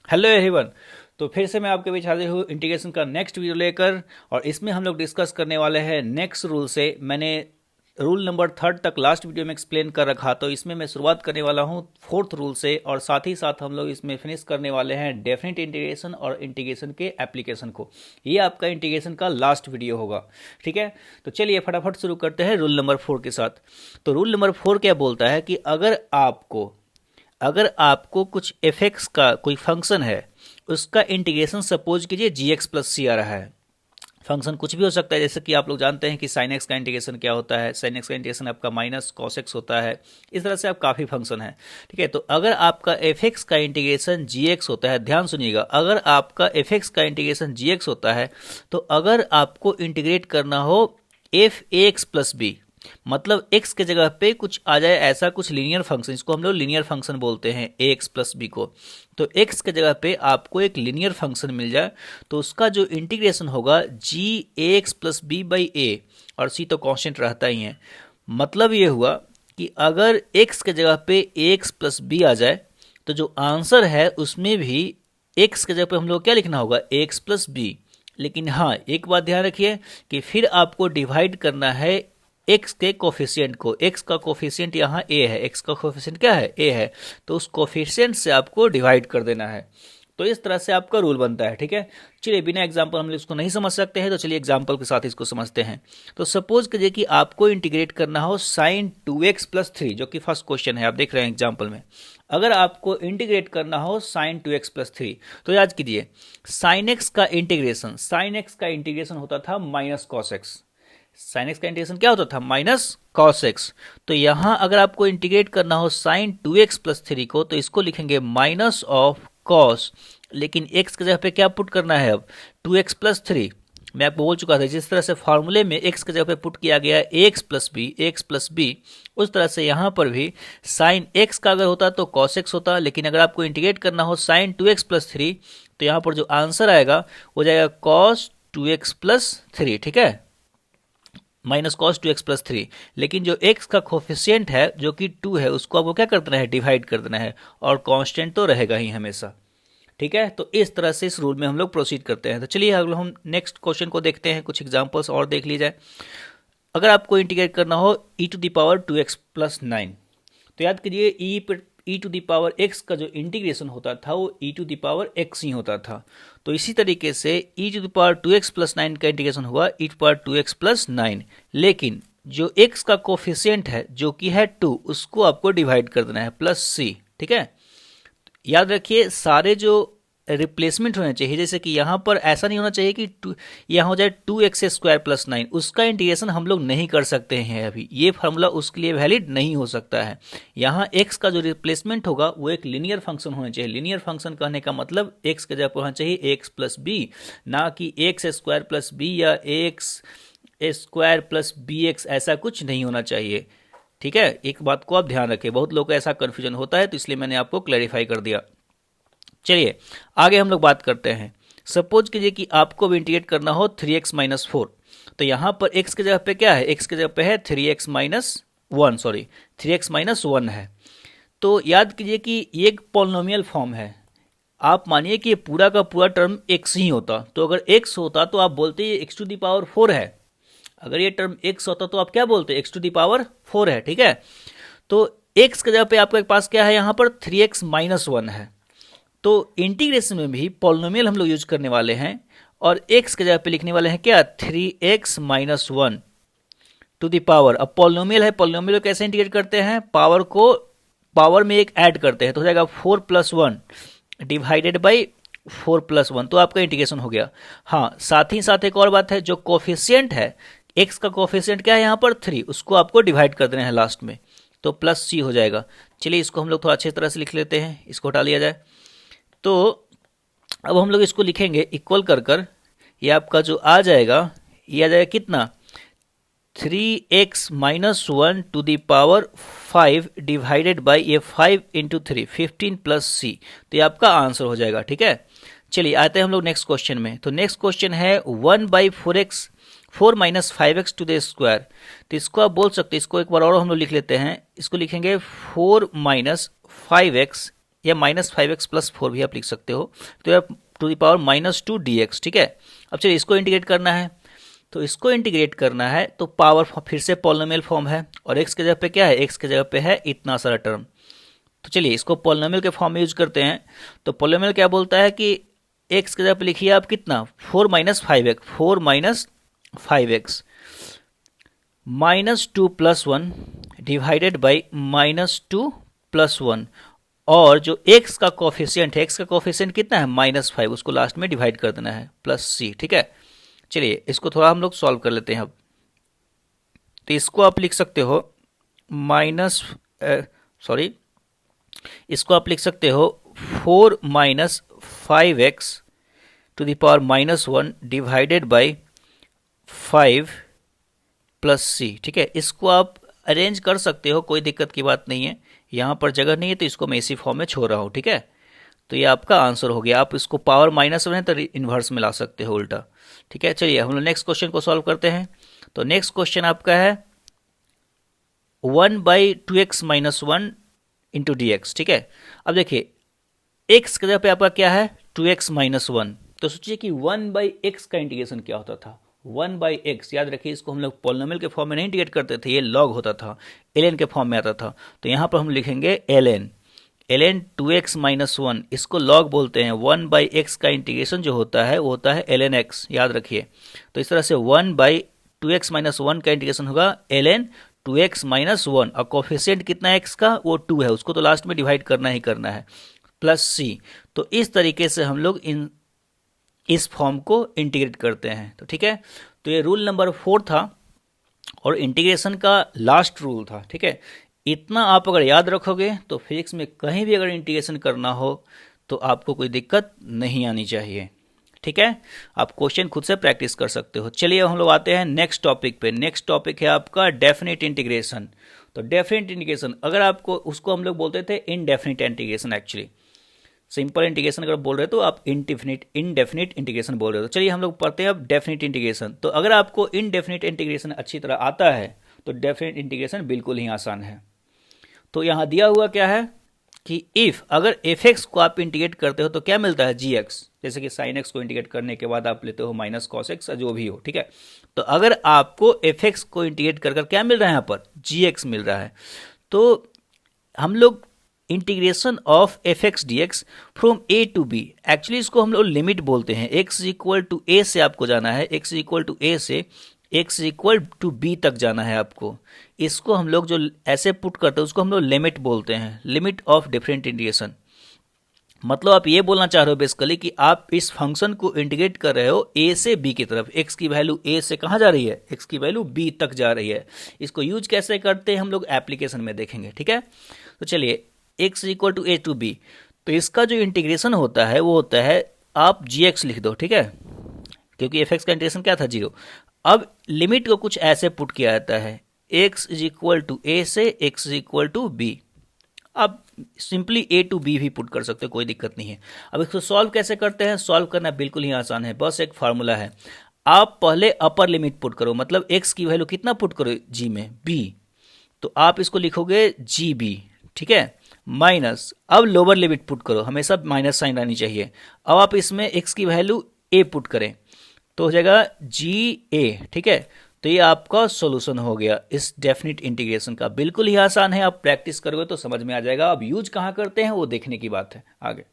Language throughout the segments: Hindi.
Hello everyone. तो फिर से मैं आपके बीच हाजिर हूँ इंटीग्रेशन का नेक्स्ट वीडियो लेकर। और इसमें हम लोग डिस्कस करने वाले हैं नेक्स्ट रूल से। मैंने रूल नंबर थर्ड तक लास्ट वीडियो में एक्सप्लेन कर रखा, तो इसमें मैं शुरुआत करने वाला हूँ फोर्थ रूल से। और साथ ही साथ हम लोग इसमें फिनिश करने वाले हैं डेफिनेट इंटीग्रेशन और इंटीग्रेशन के एप्लीकेशन को। ये आपका इंटीग्रेशन का लास्ट वीडियो होगा, ठीक है। तो चलिए फटाफट शुरू करते हैं रूल नंबर 4 के साथ। तो रूल नंबर 4 क्या बोलता है कि अगर आपको कुछ एफ का कोई फंक्शन है, उसका इंटीग्रेशन सपोज कीजिए जी एक्स प्लस सी आ रहा है। फंक्शन कुछ भी हो सकता है, जैसे कि आप लोग जानते हैं कि साइन एक्स का इंटीग्रेशन क्या होता है। साइन एक्स का इंटीग्रेशन आपका माइनस कॉस एक्स होता है। इस तरह से आप काफ़ी फंक्शन है, ठीक है। तो अगर आपका एफ एक्स का इंटीग्रेशन जी एक्स होता है, ध्यान सुनिएगा, अगर आपका एफ एक्स का इंटीग्रेशन जी एक्स होता है, तो अगर आपको इंटीग्रेट करना हो F A X plus B, मतलब x के जगह पे कुछ आ जाए, ऐसा कुछ लीनियर फंक्शन, इसको हम लोग लीनियर फंक्शन बोलते हैं ए एक्स प्लस बी को। तो x के जगह पे आपको एक लीनियर फंक्शन मिल जाए, तो उसका जो इंटीग्रेशन होगा जी ए एक्स प्लस बी बाई ए, और सी तो कांस्टेंट रहता ही है। मतलब ये हुआ कि अगर x के जगह पे ए एक्स प्लस बी आ जाए, तो जो आंसर है उसमें भी x के जगह पे हम लोग क्या लिखना होगा, ए एक्स प्लस बी। लेकिन हाँ, एक बात ध्यान रखिए कि फिर आपको डिवाइड करना है x के कोफिशिएंट को। x का कोफिशिएंट यहाँ a है, x का कोफिशिएंट क्या है, a है। तो उस कोफिशिएंट से आपको डिवाइड कर देना है। तो इस तरह से आपका रूल बनता है, ठीक है। चलिए, बिना एग्जाम्पल हम इसको नहीं समझ सकते हैं, तो चलिए एग्जाम्पल के साथ इसको समझते हैं। तो सपोज कीजिए कि आपको इंटीग्रेट करना हो साइन 2x प्लस थ्री, जो कि फर्स्ट क्वेश्चन है, आप देख रहे हैं एग्जाम्पल में। अगर आपको इंटीग्रेट करना हो साइन 2x प्लस थ्री, तो याद कीजिए साइन एक्स का इंटीग्रेशन होता था minus cos x. Sine x का इंटीग्रेशन क्या होता था, माइनस कॉस एक्स। तो यहां अगर आपको इंटीग्रेट करना हो साइन 2x प्लस थ्री को, तो इसको लिखेंगे माइनस ऑफ कॉस। लेकिन x की जगह पे क्या पुट करना है अब, 2x प्लस थ्री। मैं आपको बोल चुका था, जिस तरह से फॉर्मूले में x की जगह पे पुट किया गया ax प्लस बी, उस तरह से यहाँ पर भी साइन x का अगर होता तो cos x होता। लेकिन अगर आपको इंटीग्रेट करना हो साइन 2x प्लस थ्री, तो यहाँ पर जो आंसर आएगा वो जाएगा cos 2x प्लस थ्री, ठीक है, minus cos 2x plus three. लेकिन जो x का कोफिशिएंट है जो कि 2 है, उसको आपको क्या कर देना है, डिवाइड कर देना है, और कांस्टेंट तो रहेगा ही हमेशा, ठीक है। तो इस तरह से इस रूल में हम लोग प्रोसीड करते हैं। तो चलिए अगर हम नेक्स्ट क्वेश्चन को देखते हैं, कुछ एग्जांपल्स और देख ली जाए। अगर आपको इंटीग्रेट करना हो e to the power 2x plus nine, तो याद कीजिए e to the power x का जो इंटीग्रेशन होता था वो e to the power x ही होता था। तो इसी तरीके से e to the power 2x plus nine का इंटीग्रेशन हुआ e to power 2x plus nine. लेकिन जो x का कोफिशिएंट है जो कि है 2, उसको आपको डिवाइड कर देना है प्लस सी, ठीक है। याद रखिए सारे जो रिप्लेसमेंट होने चाहिए, जैसे कि यहाँ पर ऐसा नहीं होना चाहिए कि यहाँ हो जाए 2x² प्लस नाइन, उसका इंटीग्रेशन हम लोग नहीं कर सकते हैं अभी, ये फार्मूला उसके लिए वैलिड नहीं हो सकता है। यहाँ x का जो रिप्लेसमेंट होगा वो एक लीनियर फंक्शन होना चाहिए। लीनियर फंक्शन कहने का मतलब x के जगह पर होना चाहिए ax प्लस बी, ना कि x² प्लस बी या ax² प्लस bx, ऐसा कुछ नहीं होना चाहिए, ठीक है। एक बात को आप ध्यान रखें, बहुत लोगों को ऐसा कंफ्यूजन होता है, तो इसलिए मैंने आपको क्लैरिफाई कर दिया। चलिए आगे हम लोग बात करते हैं। सपोज कीजिए कि आपको भी इंटीग्रेट करना हो 3x माइनस फोर, तो यहाँ पर x की जगह पे क्या है, x की जगह पे है 3x minus one, sorry 3x minus one है। तो याद कीजिए कि ये एक पॉलिनोमियल फॉर्म है। आप मानिए कि ये पूरा का पूरा टर्म x ही होता, तो अगर x होता तो आप बोलते ये x to the power four है। अगर ये टर्म x होता तो आप क्या बोलते, x to the power four है, ठीक है। तो x की जगह पे आपके पास क्या है, यहाँ पर 3x माइनस वन है। तो इंटीग्रेशन में भी पॉलिनोमियल हम लोग यूज करने वाले हैं, और x के जगह पे लिखने वाले हैं क्या, 3x minus one two the power. अब पॉलिनोमियल है, पॉलिनोमियल को कैसे इंटीग्रेट करते हैं, पावर को पावर में एक ऐड करते हैं, तो हो जाएगा 4 plus one divided by 4 plus one, तो आपका इंटीग्रेशन हो गया। हाँ, साथ ही साथ एक और बात है, जो कोफिशिएंट है x का कोफिशिएंट क्या है यहाँ पर 3, उसको आपको डिवाइड कर देना है लास्ट में, तो प्लस सी हो जाएगा। चलिए इसको हम लोग थोड़ा अच्छी तरह से लिख लेते हैं, इसको हटा लिया जाए। तो अब हम लोग इसको लिखेंगे इक्वल कर कर, ये आपका जो आ जाएगा, ये आ जाएगा कितना, 3x minus one two the power 5 divided by ये 5 इंटू थ्री 15 प्लस सी, तो ये आपका आंसर हो जाएगा, ठीक है। चलिए आते हैं हम लोग नेक्स्ट क्वेश्चन में। तो नेक्स्ट क्वेश्चन है 1/4x 4 minus 5x to the square. तो इसको आप बोल सकते हैं, इसको एक बार और हम लोग लिख लेते हैं, इसको लिखेंगे 4 माइनस 5x या -5x+4 भी आप लिख सकते हो, तो यह टू द पावर -2 dx, ठीक है। अब चलिए इसको इंटीग्रेट करना है, तो इसको इंटीग्रेट करना है तो पावर फिर से पॉलिनोमियल फॉर्म है, और x के जगह पे क्या है, x के जगह पे है इतना सारा टर्म। तो चलिए इसको पॉलिनोमियल के फॉर्म में यूज करते हैं। तो पॉलिनोमियल क्या बोलता है कि x के जगह पे लिखिए आप कितना, 4 - 5x, 4 - 5x -2 + 1 डिवाइडेड बाई -2 + 1, और जो x का कोफिशिएंट है, x का कोफिशिएंट कितना है, -5, उसको लास्ट में डिवाइड कर देना है, +c, ठीक है। चलिए इसको थोड़ा हम लोग सॉल्व कर लेते हैं अब। तो इसको आप लिख सकते हो माइनस सॉरी इसको आप लिख सकते हो 4 - 5x to the power -1 divided by 5 + c, ठीक है। इसको आप अरेंज कर सकते हो, कोई दिक्कत की बात नहीं है, यहाँ पर जगह नहीं है तो इसको मैं इसी फॉर्म में छोड़ रहा हूँ, ठीक है। तो ये आपका आंसर हो गया। आप इसको पावर -1 है तो इन्वर्स में ला सकते हो, उल्टा, ठीक है। चलिए हम लोग नेक्स्ट क्वेश्चन को सॉल्व करते हैं। तो नेक्स्ट क्वेश्चन आपका है 1/2x - 1 इंटू dx, ठीक है। अब देखिए x की जगह पे आपका क्या है, 2x - 1, तो सोचिए कि 1/x का इंटीग्रेशन क्या होता था, 1/x, याद रखिए इसको हम लोग पॉलिनोमियल के फॉर्म में नहीं इंटीग्रेट करते थे, ये लॉग होता था, ln के फॉर्म में आता था। तो यहाँ पर हम लिखेंगे ln 2x - 1, इसको log बोलते हैं। 1/x का इंटीग्रेशन जो होता है वो होता है ln x, याद रखिए। तो इस तरह से 1/2x - 1 का इंटीग्रेशन होगा ln 2x - 1, और कोफिशिएंट कितना है x का, वो 2 है, उसको तो लास्ट में डिवाइड करना ही करना है, +c। तो इस तरीके से हम लोग इस फॉर्म को इंटीग्रेट करते हैं। तो ठीक है, तो ये रूल नंबर 4 था और इंटीग्रेशन का लास्ट रूल था, ठीक है। इतना आप अगर याद रखोगे तो फिजिक्स में कहीं भी अगर इंटीग्रेशन करना हो तो आपको कोई दिक्कत नहीं आनी चाहिए, ठीक है। आप क्वेश्चन खुद से प्रैक्टिस कर सकते हो। चलिए हम लोग आते हैं नेक्स्ट टॉपिक पे। नेक्स्ट टॉपिक है आपका डेफिनेट इंटीग्रेशन। तो डेफिनेट इंटीग्रेशन, अगर आपको, उसको हम लोग बोलते थे indefinite integration, actually simple integration अगर बोल रहे हो तो आप इनडेफिनिट इंटीग्रेशन बोल रहे हो। तो चलिए हम लोग पढ़ते हैं अब डेफिनिट इंटीग्रेशन। तो अगर आपको इनडेफिनिट इंटीग्रेशन अच्छी तरह आता है तो डेफिनिट इंटीग्रेशन बिल्कुल ही आसान है। तो यहाँ दिया हुआ क्या है कि इफ अगर एफ एक्स को आप इंटीग्रेट करते हो तो क्या मिलता है, जी एक्स, जैसे कि साइन एक्स को इंटीग्रेट करने के बाद आप लेते हो माइनस कॉस एक्स, जो भी हो, ठीक है। तो अगर आपको एफ एक्स को इंटीग्रेट कर क्या मिल रहा है, यहाँ पर जी एक्स मिल रहा है। तो हम लोग integration of F X D X from A to B, actually इसको हम लोग लिमिट बोलते हैं। एक्स इक्वल टू ए से आपको जाना है, एक्स इक्वल टू ए से एक्स इक्वल टू बी तक जाना है आपको। इसको हम लोग जो ऐसे पुट करते हैं उसको हम लोग लिमिट बोलते हैं, लिमिट ऑफ डिफरेंट इंटीग्रेशन। मतलब आप ये बोलना चाह रहे हो बेसिकली कि आप इस फंक्शन को इंटीग्रेट कर रहे हो ए से बी की तरफ। एक्स की वैल्यू ए से कहाँ जा रही है, एक्स की वैल्यू बी तक जा रही है। इसको यूज कैसे करते हैं हम लोग एप्लीकेशन में देखेंगे, ठीक है। तो चलिए X equal to A to B, तो इसका जो इंटीग्रेशन होता है वो होता है, आप जी एक्स लिख दो, ठीक है, क्योंकि एफ एक्स का इंटीग्रेशन क्या था, 0। अब लिमिट को कुछ ऐसे पुट किया जाता है, X is equal to A से X is equal to B. आप सिंपली ए टू बी भी पुट कर सकते हो, कोई दिक्कत नहीं है। अब इसको सॉल्व कैसे करते हैं, सॉल्व करना बिल्कुल ही आसान है, बस एक फार्मूला है। आप पहले अपर लिमिट पुट करो, मतलब एक्स की वैल्यू कितना पुट करो जी में, बी, तो आप इसको लिखोगे जी बी, ठीक है, माइनस, अब लोअर लिमिट पुट करो, हमेशा माइनस साइन आनी चाहिए। अब आप इसमें एक्स की वैल्यू ए पुट करें तो हो जाएगा जी ए, ठीक है। तो ये आपका सॉल्यूशन हो गया इस डेफिनिट इंटीग्रेशन का। बिल्कुल ही आसान है, आप प्रैक्टिस करोगे तो समझ में आ जाएगा। अब यूज कहाँ करते हैं वो देखने की बात है आगे।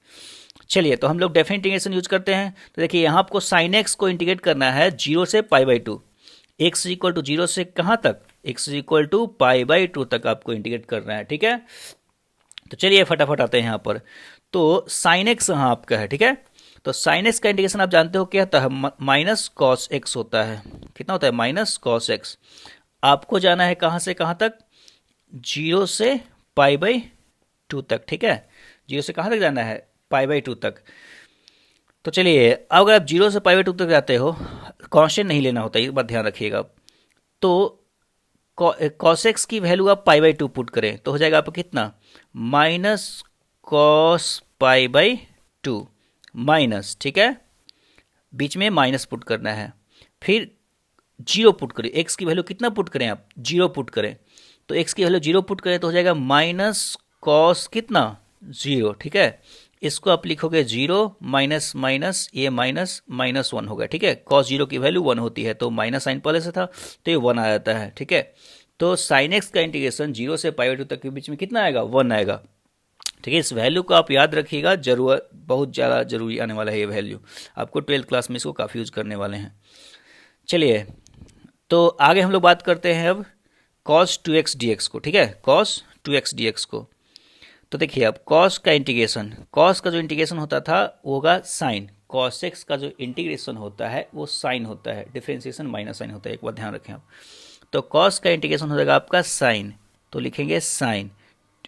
चलिए तो हम लोग डेफिनिट इंटीग्रेशन यूज करते हैं। तो देखिए यहाँ आपको साइन एक्स को इंटीग्रेट करना है 0 से π/2, एक्स इक्वल टू 0 से कहाँ तक, एक्स इक्वल टू π/2 तक आपको इंटीग्रेट करना है, ठीक है। तो चलिए फटाफट आते हैं यहाँ पर। तो साइन एक्स यहाँ आपका है, ठीक है। तो साइन एक्स का इंटीग्रेशन आप जानते हो क्या होता है, माइनस कॉस एक्स होता है। कितना होता है, माइनस कॉस एक्स। आपको जाना है कहाँ से कहाँ तक, 0 से π/2 तक, ठीक है। 0 से कहाँ तक जाना है, π/2 तक। तो चलिए अगर आप 0 से π/2 तक जाते हो, कांस्टेंट नहीं लेना होता, ये बात ध्यान रखिएगा। तो कॉस एक्स की वैल्यू आप π/2 पुट करें तो हो जाएगा आपको कितना, माइनस कॉस π/2 माइनस, ठीक है, बीच में माइनस पुट करना है, फिर 0 पुट करें। एक्स की वैल्यू कितना पुट करें आप, 0 पुट करें, तो एक्स की वैल्यू 0 पुट करें तो हो जाएगा माइनस कॉस कितना, 0, ठीक है। इसको आप लिखोगे 0 माइनस माइनस, ये माइनस माइनस 1 होगा, ठीक है। कॉस 0 की वैल्यू 1 होती है, तो माइनस साइन पहले से था तो ये 1 आ जाता है, ठीक है। तो साइन एक्स का इंटीग्रेशन 0 से पाई बाई 2 तक के बीच में कितना आएगा, 1 आएगा, ठीक है। इस वैल्यू को आप याद रखिएगा, जरूरत बहुत ज़्यादा जरूरी आने वाला है ये वैल्यू, आपको 12th क्लास में इसको काफ़ी यूज करने वाले हैं। चलिए, तो आगे हम लोग बात करते हैं अब cos 2x dx को, ठीक है, cos 2x dx को। तो देखिए अब cos का इंटीग्रेशन, cos का जो इंटीग्रेशन होता था वो होगा साइन, cos x का जो इंटीग्रेशन होता है वो साइन होता है, डिफरेंशिएशन माइनस साइन होता है, एक बार ध्यान रखें आप। तो cos का इंटीग्रेशन हो जाएगा आपका साइन, तो लिखेंगे साइन,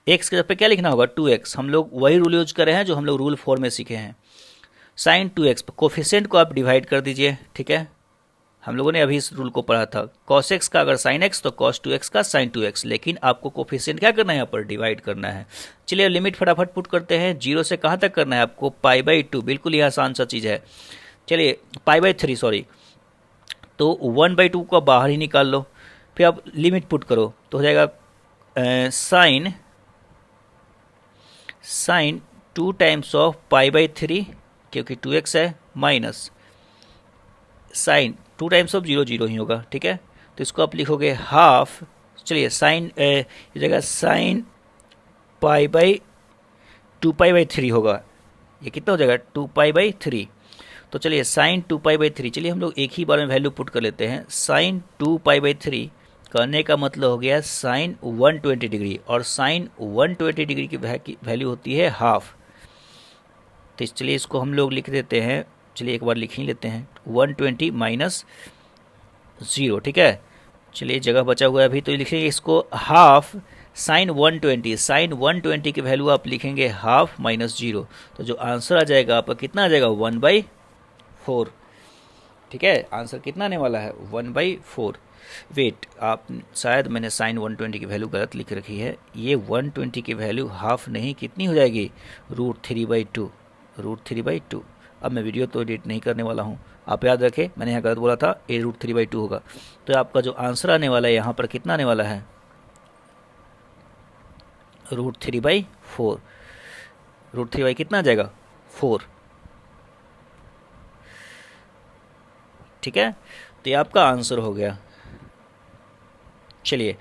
x के जगह पे क्या लिखना होगा 2x, हम लोग वही रूल यूज कर रहे हैं जो हम लोग रूल 4 में सीखे हैं। साइन 2x, कोफिशिएंट को आप डिवाइड कर दीजिए, ठीक है, हम लोगों ने अभी इस रूल को पढ़ा था, cos x का अगर sin x तो cos 2x का sin 2x, लेकिन आपको कोफिशिएंट क्या करना है, यहाँ पर डिवाइड करना है। चलिए लिमिट फटाफट पुट करते हैं, 0 से कहाँ तक करना है आपको, पाई बाई 2, बिल्कुल ये आसान सा चीज़ है। चलिए पाई बाई 3 सॉरी, तो 1/2 को बाहर ही निकाल लो, फिर आप लिमिट पुट करो तो हो जाएगा sine 2 times of pi by 3, क्योंकि 2x है, माइनस साइन 2 टाइम्स ऑफ 0 0 ही होगा, ठीक है। तो इसको आप लिखोगे हाफ, चलिए साइन इस जगह sine pi by 2 pi by 3 होगा, ये कितना हो जाएगा 2 पाई बाई 3। तो चलिए साइन 2 पाई बाई 3, चलिए हम लोग एक ही बार में वैल्यू पुट कर लेते हैं। साइन 2 पाई बाई 3 करने का मतलब हो गया साइन 120 डिग्री, और साइन 120 डिग्री की वैल्यू होती है हाफ। तो चलिए इसको हम लोग लिख देते हैं, चलिए एक बार लिख ही लेते हैं, 120 माइनस 0, ठीक है। चलिए जगह बचा हुआ है अभी, तो लिखेंगे इसको हाफ साइन 120, साइन 120 की वैल्यू आप लिखेंगे हाफ माइनस 0, तो जो आंसर आ जाएगा आपका कितना आ जाएगा 1/4, ठीक है। आंसर कितना आने वाला है 1/4। वेट, आप शायद मैंने साइन 120 की वैल्यू गलत लिख रखी है, ये 120 की वैल्यू हाफ नहीं कितनी हो जाएगी, √3/2, √3/2। अब मैं वीडियो तो एडिट नहीं करने वाला हूँ, आप याद रखें मैंने यहाँ गलत बोला था, ये √3/2 होगा। तो आपका जो आंसर आने वाला है यहाँ पर कितना आने वाला है, √3/4, √3 कितना आ जाएगा 4, ठीक है। तो ये आपका आंसर हो गया। चलिए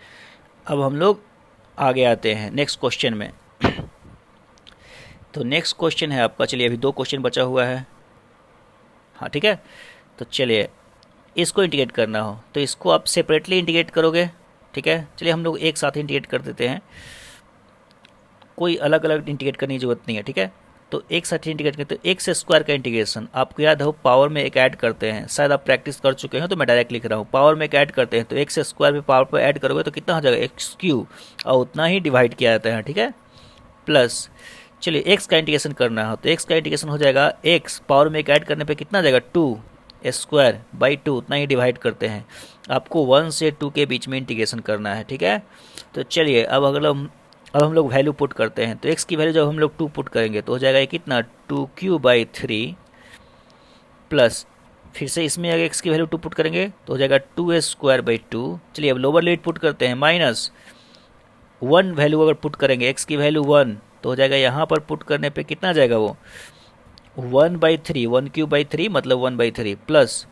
अब हम लोग आगे आते हैं नेक्स्ट क्वेश्चन में। तो नेक्स्ट क्वेश्चन है आपका, चलिए अभी 2 क्वेश्चन बचा हुआ है, हाँ ठीक है। तो चलिए इसको इंटीग्रेट करना हो तो इसको आप सेपरेटली इंटीग्रेट करोगे, ठीक है। चलिए हम लोग एक साथ इंटीग्रेट कर देते हैं, कोई अलग अलग इंटीग्रेट करने की जरूरत नहीं है, ठीक है। तो एक साथ इंटीग्रेट करते हैं, एक्स स्क्वायर का इंटीग्रेशन आपको याद हो पावर में एक ऐड करते हैं, शायद आप प्रैक्टिस कर चुके हैं तो मैं डायरेक्ट लिख रहा हूँ, पावर में एक ऐड करते हैं, तो एक्स स्क्वायर में पावर पर ऐड करोगे तो कितना हो जाएगा x³ और उतना ही डिवाइड किया जाता है, ठीक है, प्लस। चलिए एक्स का इंटीग्रेशन करना हो तो एक्स का इंटीग्रेशन हो जाएगा, एक्स पावर में एक ऐड करने पे कितना आ जाएगा 2² उतना ही डिवाइड करते हैं, आपको 1 से 2 के बीच में इंटीग्रेशन करना है, ठीक है। तो चलिए अब हम लोग वैल्यू पुट करते हैं, तो x की वैल्यू जब हम लोग 2 पुट करेंगे तो हो जाएगा ये कितना 2³ प्लस, फिर से इसमें अगर x की वैल्यू 2 पुट करेंगे तो हो जाएगा 2² चलिए अब लोअर लिमिट पुट करते हैं, माइनस 1 वैल्यू अगर पुट करेंगे, x की वैल्यू 1 तो हो जाएगा, यहाँ पर पुट करने पे कितना आ जाएगा वो 1/3, 1³ मतलब 1/3 प्लस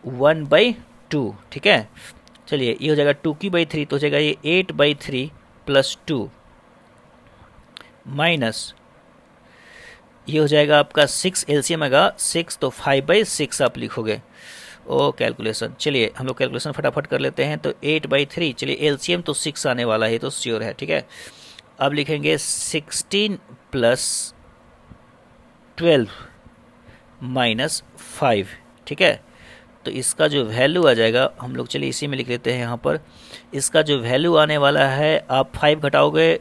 1/2, ठीक है। चलिए ये हो जाएगा 2³ तो हो जाएगा ये 8/3 प्लस 2 माइनस ये हो जाएगा आपका 6, एलसीएम आएगा 6 तो 5/6 आप लिखोगे, ओ कैलकुलेशन। चलिए हम लोग कैलकुलेशन फटाफट कर लेते हैं, तो 8/3, चलिए एलसीएम तो 6 आने वाला है तो श्योर है, ठीक है। अब लिखेंगे 16 + 12 - 5, ठीक है। तो इसका जो वैल्यू आ जाएगा हम लोग, चलिए इसी में लिख लेते हैं यहाँ पर, इसका जो वैल्यू आने वाला है, आप 5 घटाओगे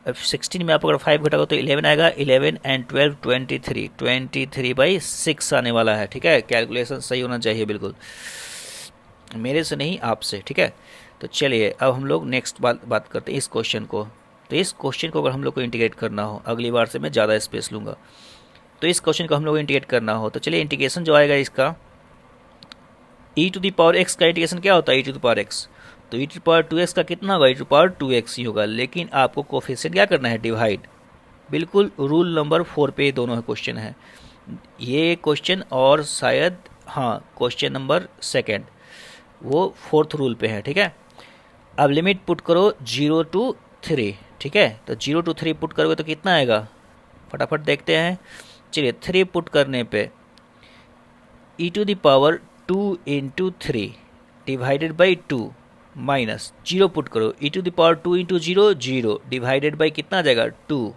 16 में आप अगर 5 घटाओगे तो 11 आएगा, 11 and 12 23/6 आने वाला है, ठीक है। कैलकुलेशन सही होना चाहिए बिल्कुल, मेरे से नहीं आपसे, ठीक है। तो चलिए अब हम लोग नेक्स्ट बात करते हैं इस क्वेश्चन को। तो इस क्वेश्चन को अगर हम लोग को इंटीग्रेट करना हो, अगली बार से मैं ज़्यादा स्पेस लूँगा, तो इस क्वेश्चन को हम लोग इंटीग्रेट करना हो तो चलिए इंटीग्रेशन जो आएगा इसका e⁻x का इंटीग्रेशन क्या होता है e⁻x, तो e⁻2x का कितना होगा e⁻2x ही होगा, लेकिन आपको कोफिशिएंट क्या करना है डिवाइड, बिल्कुल रूल नंबर 4 पे दोनों क्वेश्चन है, ये क्वेश्चन और शायद हाँ क्वेश्चन नंबर सेकंड वो फोर्थ रूल पे है, ठीक है। अब लिमिट पुट करो 0 to 3, ठीक है। तो 0 to 3 पुट करोगे तो कितना आएगा, फटाफट देखते हैं। चलिए 3 पुट करने पे e⁻² 2 × 3 divided by 2 minus 0 put करो e⁻² 2 × 0 0 डिवाइडेड बाई कितना आ जाएगा 2,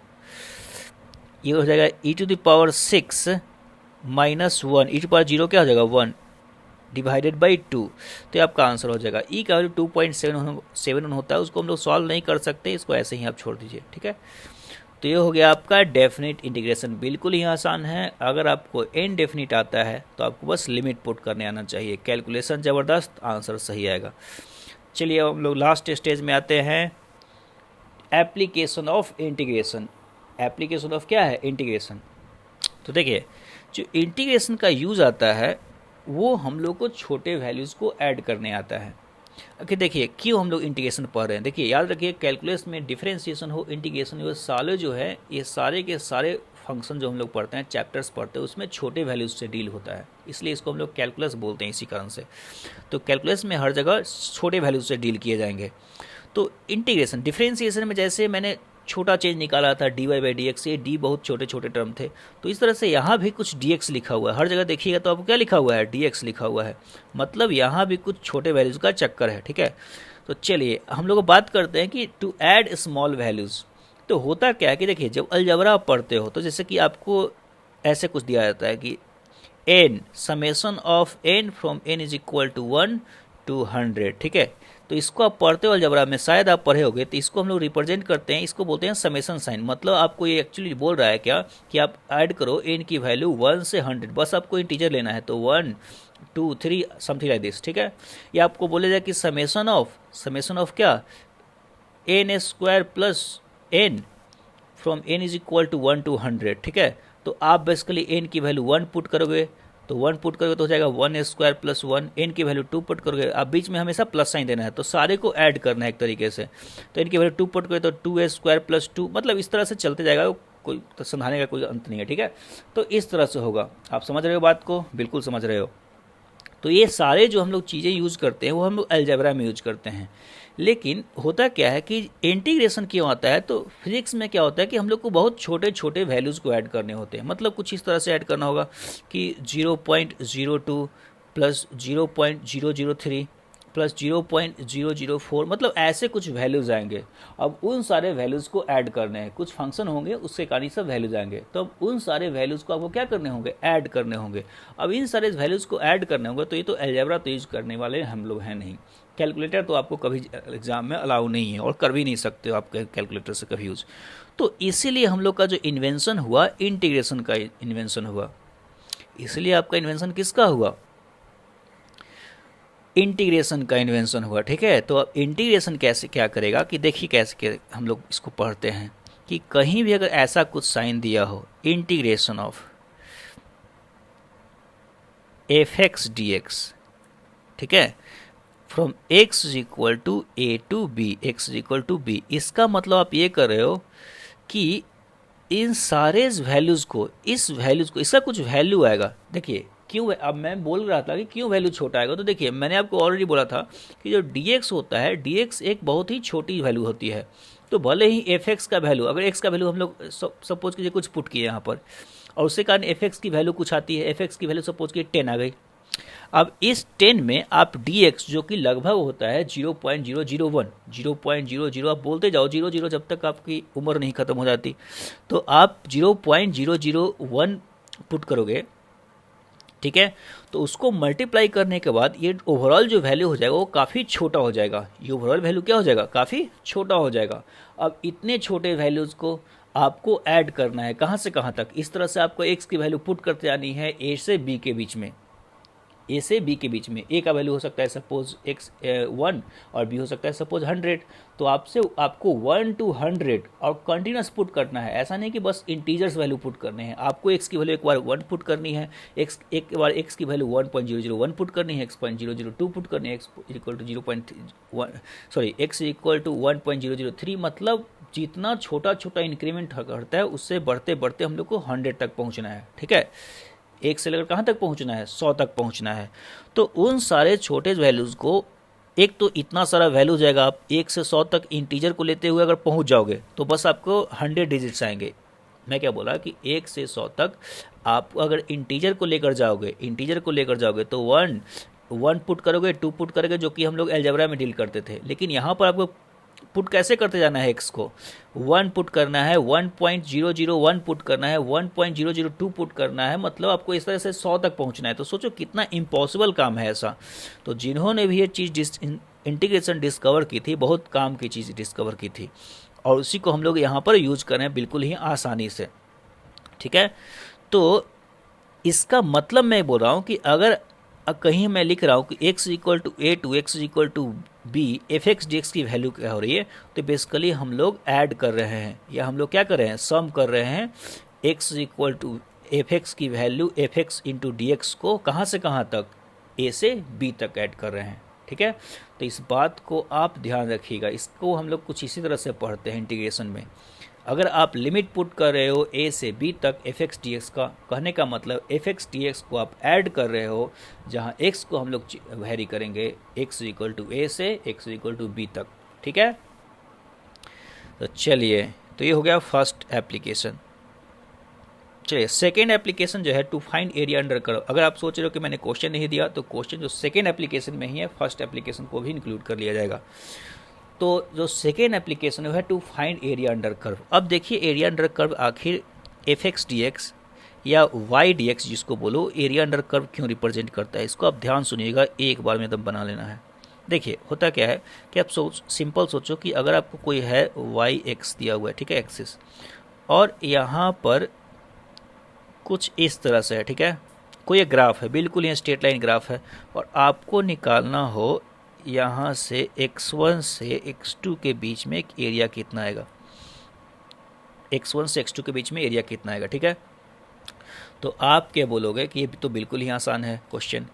ये हो जाएगा e⁻6 माइनस 1 e⁻0 क्या हो जाएगा 1 डिवाइडेड बाई 2। तो ये आपका आंसर हो जाएगा। ई का वैल्यू 2.7 होता है, उसको हम लोग सॉल्व नहीं कर सकते, इसको ऐसे ही आप छोड़ दीजिए, ठीक है। तो ये हो गया आपका डेफिनेट इंटीग्रेशन, बिल्कुल ही आसान है। अगर आपको इनडेफिनिट आता है तो आपको बस लिमिट पुट करने आना चाहिए, कैलकुलेशन ज़बरदस्त, आंसर सही आएगा। चलिए अब हम लोग लास्ट स्टेज में आते हैं, application of integration. Application of क्या है, इंटीग्रेशन। तो देखिए जो इंटीग्रेशन का यूज़ आता है वो हम लोग को छोटे वैल्यूज़ को ऐड करने आता है। ओके देखिए क्यों हम लोग इंटीग्रेशन पढ़ रहे हैं, देखिए याद रखिए कैलकुलस में डिफरेंशिएशन हो, इंटीग्रेशन हो, सारे जो है ये सारे के सारे फंक्शन जो हम लोग पढ़ते हैं, चैप्टर्स पढ़ते हैं, उसमें छोटे वैल्यूज से डील होता है, इसलिए इसको हम लोग कैलकुलस बोलते हैं इसी कारण से। तो कैलकुलस में हर जगह छोटे वैल्यूज से डील किए जाएंगे। तो इंटीग्रेशन डिफरेंशिएशन में जैसे मैंने छोटा चेंज निकाला था dy/dx, ये d बहुत छोटे छोटे टर्म थे, तो इस तरह से यहाँ भी कुछ dx लिखा हुआ है, हर जगह देखिएगा तो आपको क्या लिखा हुआ है, dx लिखा हुआ है, मतलब यहाँ भी कुछ छोटे वैल्यूज का चक्कर है, ठीक है। तो चलिए हम लोग बात करते हैं कि टू ऐड स्मॉल वैल्यूज। तो होता क्या है कि देखिए जब अलजबरा आप पढ़ते हो तो जैसे कि आपको ऐसे कुछ दिया जाता है कि n summation of n from n is equal to 1 to 100, ठीक है। तो इसको आप पढ़ते हो अलजबरा में, शायद आप पढ़े होगे, तो इसको हम लोग रिप्रेजेंट करते हैं, इसको बोलते हैं समेशन साइन। मतलब आपको ये एक्चुअली बोल रहा है क्या कि आप ऐड करो n की वैल्यू 1 से 100, बस आपको इंटीजर लेना है, तो 1 2 3 समथिंग लाइक दिस, ठीक है। ये आपको बोलेगा कि समेशन ऑफ क्या n² plus n from n is equal to 1 to 100, ठीक है। तो आप बेसिकली n की वैल्यू 1 पुट करोगे, तो 1 पुट करोगे तो हो जाएगा 1² प्लस 1, n की वैल्यू 2 पुट करोगे, आप बीच में हमेशा प्लस साइन देना है, तो सारे को ऐड करना है एक तरीके से। तो n की वैल्यू 2 पुट करोगे तो 2a² प्लस 2, मतलब इस तरह से चलते जाएगा, कोई तो समझाने का कोई अंत नहीं है, ठीक है। तो इस तरह से होगा, आप समझ रहे हो बात को, बिल्कुल समझ रहे हो। तो ये सारे जो हम लोग चीज़ें यूज़ करते हैं वो हम लोग अलजेब्रा में यूज करते हैं। लेकिन होता क्या है कि इंटीग्रेशन क्यों आता है, तो फिजिक्स में क्या होता है कि हम लोग को बहुत छोटे छोटे वैल्यूज़ को ऐड करने होते हैं। मतलब कुछ इस तरह से ऐड करना होगा कि 0.02 प्लस 0.003 प्लस 0.004, मतलब ऐसे कुछ वैल्यूज़ आएंगे। अब उन सारे वैल्यूज़ को ऐड करने हैं, कुछ फंक्शन होंगे उसके कारण सब वैल्यूज़ आएंगे, तो अब उन सारे वैल्यूज़ को आपको क्या करने होंगे, ऐड करने होंगे। अब इन सारे वैल्यूज़ को ऐड करने होंगे, तो ये तो अलजेब्रा तो यूज करने वाले हम लोग हैं नहीं, कैलकुलेटर तो आपको कभी एग्जाम में अलाउ नहीं है और कर भी नहीं सकते हो आप कैलकुलेटर से कभी यूज। तो इसीलिए हम लोग का जो इन्वेंशन हुआ, इंटीग्रेशन का इन्वेंशन हुआ। इसलिए आपका इन्वेंशन किसका हुआ, इंटीग्रेशन का इन्वेंशन हुआ, ठीक है। तो अब इंटीग्रेशन कैसे क्या करेगा कि देखिए कैसे हम लोग इसको पढ़ते हैं कि कहीं भी अगर ऐसा कुछ साइन दिया हो, इंटीग्रेशन ऑफ f(x) dx, ठीक है, from x is equal to a to b, x is equal to b, इसका मतलब आप ये कर रहे हो कि इन सारे वैल्यूज़ को, इस वैल्यूज़ को, इसका कुछ वैल्यू आएगा। देखिए क्यों, अब मैं बोल रहा था कि क्यों वैल्यू छोटा आएगा, तो देखिए मैंने आपको ऑलरेडी बोला था कि जो dx होता है, dx एक बहुत ही छोटी वैल्यू होती है। तो भले ही f(x) का वैल्यू, अगर x का वैल्यू हम लोग सपोज कीजिए कुछ पुट किए यहाँ पर, और उसके कारण f(x) की वैल्यू कुछ आती है, f(x) की वैल्यू सपोज की 10 आ गई। अब इस 10 में आप dx जो कि लगभग होता है 0.001, 0.00, आप बोलते जाओ 00 जब तक आपकी उम्र नहीं खत्म हो जाती, तो आप 0.001 पुट करोगे, ठीक है। तो उसको मल्टीप्लाई करने के बाद ये ओवरऑल जो वैल्यू हो जाएगा वो काफ़ी छोटा हो जाएगा, ये ओवरऑल वैल्यू क्या हो जाएगा, काफ़ी छोटा हो जाएगा। अब इतने छोटे वैल्यूज़ को आपको ऐड करना है, कहाँ से कहाँ तक, इस तरह से आपको x की वैल्यू पुट करते जानी है a से b के बीच में, ए से बी के बीच में। ए का वैल्यू हो सकता है सपोज x 1 और बी हो सकता है सपोज 100, तो आपको 1 to 100 और कंटिन्यूस पुट करना है। ऐसा नहीं कि बस इंटीजर्स वैल्यू पुट करने हैं, आपको x की वैल्यू एक बार 1 पुट करनी है, एक बार x की वैल्यू 1.001 पुट करनी है, x.002 पुट करनी है, x इक्वल टू 1.003, मतलब जितना छोटा छोटा इंक्रीमेंट करता है उससे बढ़ते बढ़ते हम लोग को 100 तक पहुंचना है, ठीक है। 1 से लेकर कहाँ तक पहुंचना है, 100 तक पहुंचना है। तो उन सारे छोटे वैल्यूज़ को, एक तो इतना सारा वैल्यू जाएगा, आप 1 से 100 तक इंटीजर को लेते हुए अगर पहुंच जाओगे तो बस आपको 100 डिजिट्स आएंगे। मैं क्या बोला कि 1 से 100 तक आप अगर इंटीजर को लेकर जाओगे तो 1 पुट करोगे, 2 पुट करोगे, जो कि हम लोग अलजेब्रा में डील करते थे। लेकिन यहाँ पर आपको पुट कैसे करते जाना है, एक्स को 1 पुट करना है, 1.001 पुट करना है, 1.002 पुट करना है, मतलब आपको इस तरह से 100 तक पहुंचना है। तो सोचो कितना इम्पॉसिबल काम है ऐसा। तो जिन्होंने भी ये चीज़ इंटीग्रेशन डिस्कवर की थी, बहुत काम की चीज़ डिस्कवर की थी, और उसी को हम लोग यहाँ पर यूज कर रहे हैं बिल्कुल ही आसानी से, ठीक है। तो इसका मतलब मैं बोल रहा हूँ कि अगर कहीं मैं लिख रहा हूँ कि x equal to A to X equal to B, F X D X की वैल्यू क्या हो रही है, तो बेसिकली हम लोग ऐड कर रहे हैं, या हम लोग क्या कर रहे हैं, सम कर रहे हैं x equal to F x की value f x into D x को कहाँ से कहाँ तक, a से b तक ऐड कर रहे हैं, ठीक है। तो इस बात को आप ध्यान रखिएगा। इसको हम लोग कुछ इसी तरह से पढ़ते हैं इंटीग्रेशन में। अगर आप लिमिट पुट कर रहे हो a से b तक एफ एक्स डी एक्स का, कहने का मतलब एफ एक्स डी एक्स को आप ऐड कर रहे हो, जहाँ x को हम लोग वेरी करेंगे x इक्वल टू a से x इक्वल टू b तक, ठीक है। तो चलिए, तो ये हो गया फर्स्ट एप्लीकेशन। चलिए सेकेंड एप्लीकेशन जो है to find area under curve. अगर आप सोच रहे हो कि मैंने क्वेश्चन नहीं दिया, तो क्वेश्चन जो सेकेंड एप्लीकेशन में ही है, फर्स्ट एप्लीकेशन को भी इंक्लूड कर लिया जाएगा। तो जो सेकेंड एप्लीकेशन है to find area under curve. अब देखिए एरिया अंडर कर्व आखिर एफ एक्स डी एक्स या वाई डी एक्स जिसको बोलो, एरिया अंडर कर्व क्यों रिप्रेजेंट करता है, इसको आप ध्यान सुनिएगा, एक बार में एकदम बना लेना है। देखिए होता क्या है कि आप सिंपल सोचो कि अगर आपको कोई है वाई एक्स दिया हुआ है, ठीक है, एक्सिस, और यहाँ पर कुछ इस तरह से है, ठीक है, कोई एक ग्राफ है, बिल्कुल ये स्ट्रेट लाइन ग्राफ है, और आपको निकालना हो यहाँ से x1 से x2 के बीच में एक एरिया कितना आएगा, x1 से x2 के बीच में एरिया कितना आएगा, ठीक है। तो आप क्या बोलोगे कि ये तो बिल्कुल ही आसान है क्वेश्चन,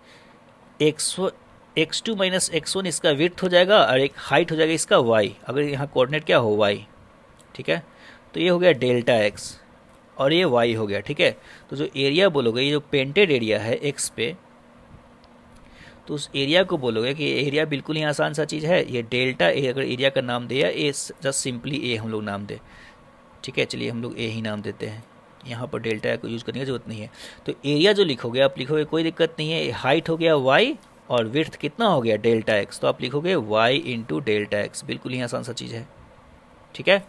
x2 माइनस x1 इसका विड्थ हो जाएगा और एक हाइट हो जाएगा इसका y, अगर यहाँ कोऑर्डिनेट क्या हो y, ठीक है। तो ये हो गया डेल्टा x और ये y हो गया, ठीक है। तो जो एरिया बोलोगे, ये जो पेंटेड एरिया है x पे, तो उस एरिया को बोलोगे कि एरिया बिल्कुल ही आसान सा चीज़ है, ये डेल्टा ए अगर एरिया का नाम दे, या ए जस्ट सिंपली ए हम लोग नाम दे, ठीक है। चलिए हम लोग ए ही नाम देते हैं, यहाँ पर डेल्टा ए को यूज़ करने की जरूरत नहीं है। तो एरिया जो लिखोगे आप लिखोगे, कोई दिक्कत नहीं है, हाइट हो गया वाई और विड्थ कितना हो गया डेल्टा एक्स, तो आप लिखोगे वाई इंटू डेल्टा एक्स, बिल्कुल ही आसान सा चीज़ है, ठीक है।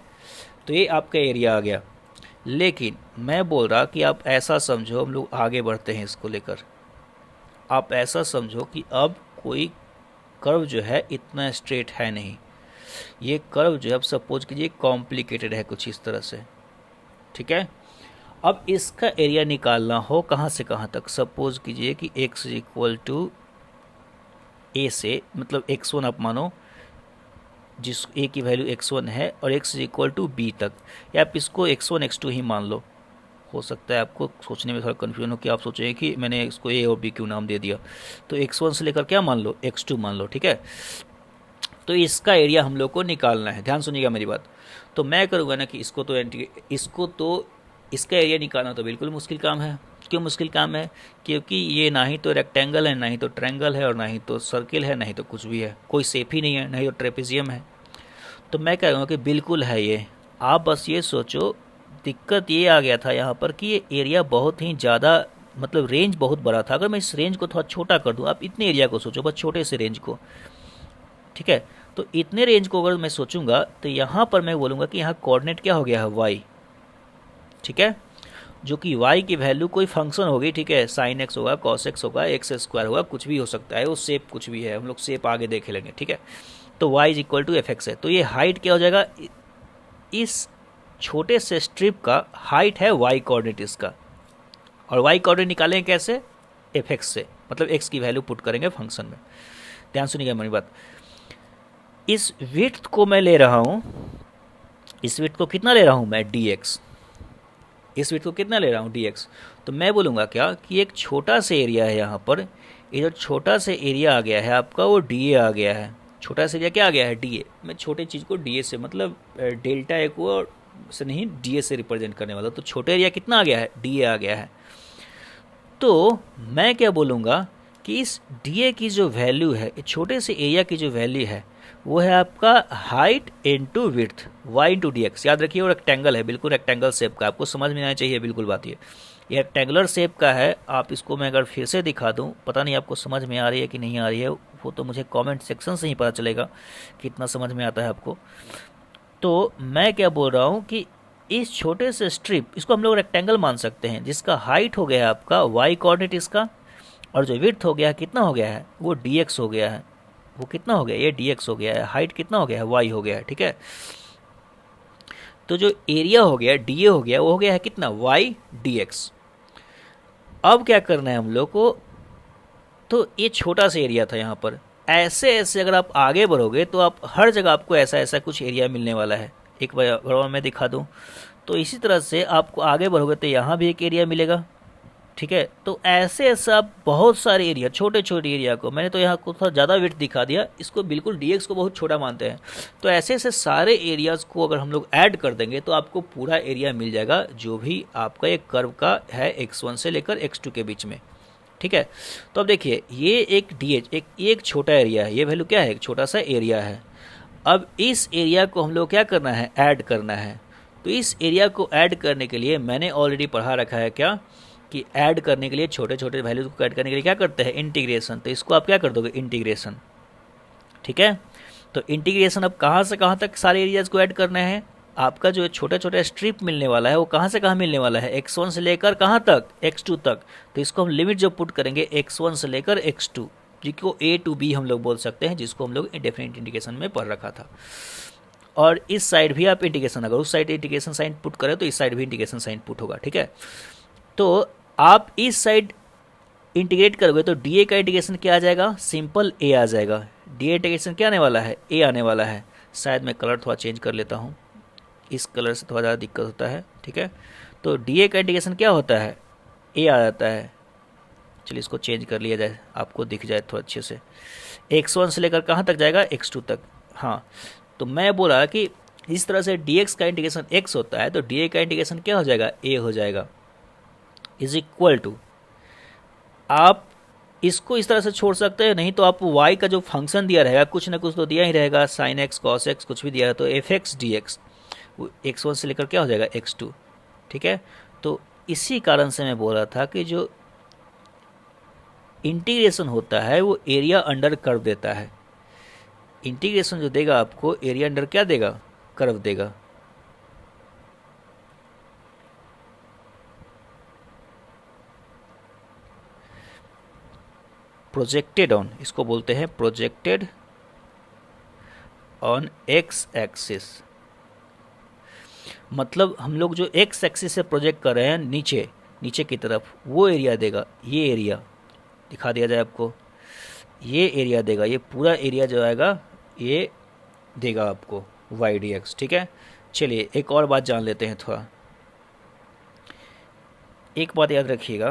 तो ये आपका एरिया आ गया। लेकिन मैं बोल रहा कि आप ऐसा समझो, हम लोग आगे बढ़ते हैं इसको लेकर, आप ऐसा समझो कि अब कोई कर्व जो है इतना स्ट्रेट है नहीं, ये कर्व जो है अब सपोज कीजिए कॉम्प्लिकेटेड है कुछ इस तरह से, ठीक है। अब इसका एरिया निकालना हो कहाँ से कहाँ तक, सपोज कीजिए कि x इक्वल टू ए से, मतलब x1 आप मानो, जिस a की वैल्यू x1 है, और x इक्वल टू b तक, या आप इसको x1 x2 ही मान लो। हो सकता है आपको सोचने में थोड़ा कन्फ्यूजन हो कि आप सोचेंगे कि मैंने इसको ए और बी क्यों नाम दे दिया, तो x1 से लेकर क्या मान लो, x2 मान लो, ठीक है। तो इसका एरिया हम लोग को निकालना है, ध्यान सुनिएगा मेरी बात। तो मैं करूँगा ना कि इसका एरिया निकालना तो बिल्कुल मुश्किल काम है। क्यों मुश्किल काम है, क्योंकि ये ना ही तो रेक्टेंगल है, ना ही तो ट्रायंगल है, और ना ही तो सर्किल है, ना ही तो कुछ भी है, कोई शेप ही नहीं है, ना ही तो ट्रेपेजियम है। तो मैं कह रहा हूँ कि बिल्कुल है ये। आप बस ये सोचो, दिक्कत ये आ गया था यहाँ पर कि ये एरिया बहुत ही ज़्यादा, मतलब रेंज बहुत बड़ा था। अगर मैं इस रेंज को थोड़ा छोटा कर दूँ, आप इतने एरिया को सोचो, बस छोटे से रेंज को, ठीक है। तो इतने रेंज को अगर मैं सोचूंगा, तो यहाँ पर मैं बोलूँगा कि यहाँ कोऑर्डिनेट क्या हो गया है y, ठीक है, जो कि y की वैल्यू कोई फंक्शन होगी, ठीक है, साइन एक्स होगा, कॉस एक्स होगा, एक्स स्क्वायर होगा, कुछ भी हो सकता है, वो शेप कुछ भी है, हम लोग शेप आगे देख लेंगे, ठीक है। तो y is equal to F X है। तो ये हाइट क्या हो जाएगा, इस छोटे से स्ट्रिप का हाइट है y कोऑर्डिनेट इसका, और y कोऑर्डिनेट निकालेंगे कैसे, एफ एक्स से, मतलब x की वैल्यू पुट करेंगे फंक्शन में। ध्यान सुनिएगा मेरी बात, इस विड्थ को मैं ले रहा हूँ, इस विड्थ को कितना ले रहा हूँ मैं, dx, इस विड्थ को कितना ले रहा हूँ dx। तो मैं बोलूँगा क्या कि एक छोटा सा एरिया है यहाँ पर, ये जो छोटा सा एरिया आ गया है आपका, वो dA आ गया है, छोटा सा एरिया क्या आ गया है, डी ए। मैं छोटे चीज़ को डी ए से मतलब डेल्टा ए को से नहीं डी ए से रिप्रेजेंट करने वाला, तो छोटे एरिया कितना आ गया है, डी ए आ गया है। तो मैं क्या बोलूँगा कि इस डी ए की जो वैल्यू है, छोटे से एरिया की जो वैल्यू है, वो है आपका height into width Y into D X. याद रखिए वो रेक्टेंगल है, बिल्कुल रेक्टेंगल शेप का, आपको समझ में आना चाहिए बिल्कुल बात ये रेक्टेंगुलर शेप का है। आप इसको मैं अगर फिर से दिखा दूं, पता नहीं आपको समझ में आ रही है कि नहीं आ रही है, वो तो मुझे कमेंट सेक्शन से ही पता चलेगा कितना समझ में आता है आपको। तो मैं क्या बोल रहा हूँ कि इस छोटे से स्ट्रिप, इसको हम लोग रेक्टेंगल मान सकते हैं, जिसका हाइट हो गया है आपका वाई कोऑर्डिनेट इसका, और जो विड्थ हो गया है कितना हो गया है, वो डी एक्स हो गया है। वो कितना हो गया, ये डी एक्स हो गया है। हाइट कितना हो गया है, वाई हो गया है। ठीक है, तो जो एरिया हो गया डी ए हो गया, वो हो गया है कितना, वाई डी एक्स। अब क्या करना है हम लोग को, तो ये छोटा सा एरिया था यहाँ पर, ऐसे ऐसे अगर आप आगे बढ़ोगे तो आप हर जगह आपको ऐसा ऐसा कुछ एरिया मिलने वाला है। एक बार मैं दिखा दूँ, तो इसी तरह से आपको आगे बढ़ोगे तो यहाँ भी एक एरिया मिलेगा। ठीक है, तो ऐसे ऐसे आप बहुत सारे एरिया, छोटे छोटे एरिया को, मैंने तो यहाँ को थोड़ा ज़्यादा विड्थ दिखा दिया, इसको बिल्कुल डीएक्स को बहुत छोटा मानते हैं। तो ऐसे ऐसे सारे एरियाज़ को अगर हम लोग ऐड कर देंगे तो आपको पूरा एरिया मिल जाएगा, जो भी आपका एक कर्व का है x1 से लेकर x2 के बीच में। ठीक है, तो अब देखिए ये एक डी एक छोटा एरिया है, ये वैल्यू क्या है, एक छोटा सा एरिया है। अब इस एरिया को हम लोग क्या करना है, ऐड करना है। तो इस एरिया को ऐड करने के लिए मैंने ऑलरेडी पढ़ा रखा है क्या, कि ऐड करने के लिए छोटे छोटे वैल्यूज को ऐड करने के लिए क्या करते हैं, इंटीग्रेशन। तो इसको आप क्या कर दोगे, इंटीग्रेशन। ठीक है, तो इंटीग्रेशन अब कहाँ से कहाँ तक सारे एरियाज को ऐड करना है। आपका जो छोटा छोटा स्ट्रिप मिलने वाला है वो कहाँ से कहाँ मिलने वाला है, x1 से लेकर कहाँ तक, x2 तक। तो इसको हम लिमिट जो पुट करेंगे x1 से लेकर x2, जिसको a टू b हम लोग बोल सकते हैं, जिसको हम लोग इंडेफिनिट इंटीग्रेशन में पढ़ रखा था। और इस साइड भी आप इंटीग्रेशन, अगर उस साइड इंटीग्रेशन साइन पुट करें तो इस साइड भी इंटीग्रेशन साइन पुट होगा। ठीक है, तो आप इस साइड इंटीग्रेट करोगे तो डी ए का इंटीग्रेशन क्या आ जाएगा, सिंपल ए आ जाएगा। डी ए इंटीग्रेशन क्या आने वाला है, ए आने वाला है। शायद मैं कलर थोड़ा चेंज कर लेता हूँ, इस कलर से थोड़ा ज़्यादा दिक्कत होता है। ठीक है, तो डी ए का इंटीग्रेशन क्या होता है, ए आ जाता है। चलिए इसको चेंज कर लिया जाए, आपको दिख जाए थोड़ा अच्छे से। x1 से लेकर कहाँ तक जाएगा, x2 तक। हाँ, तो मैं बोला कि इस तरह से dx का इंटीग्रेशन x होता है, तो डी का इंटीग्रेशन क्या हो जाएगा, a हो जाएगा, इज इक्वल टू, आप इसको इस तरह से छोड़ सकते हैं, नहीं तो आप y का जो फंक्शन दिया रहेगा, कुछ ना कुछ तो दिया ही रहेगा, साइन एक्स कॉस एक्स कुछ भी दिया है, तो F X D x x1 से लेकर क्या हो जाएगा, x2। ठीक है, तो इसी कारण से मैं बोल रहा था कि जो इंटीग्रेशन होता है वो एरिया अंडर कर्व देता है। इंटीग्रेशन जो देगा आपको, एरिया अंडर क्या देगा, कर्व देगा। प्रोजेक्टेड ऑन, इसको बोलते हैं प्रोजेक्टेड ऑन एक्स एक्सिस। मतलब हम लोग जो एक्स एक्सिस से प्रोजेक्ट कर रहे हैं नीचे नीचे की तरफ, वो एरिया देगा। ये एरिया दिखा दिया जाए आपको, ये एरिया देगा, ये पूरा एरिया जो आएगा ये देगा आपको वाई डी एक्स। ठीक है, चलिए एक और बात जान लेते हैं थोड़ा। एक बात याद रखिएगा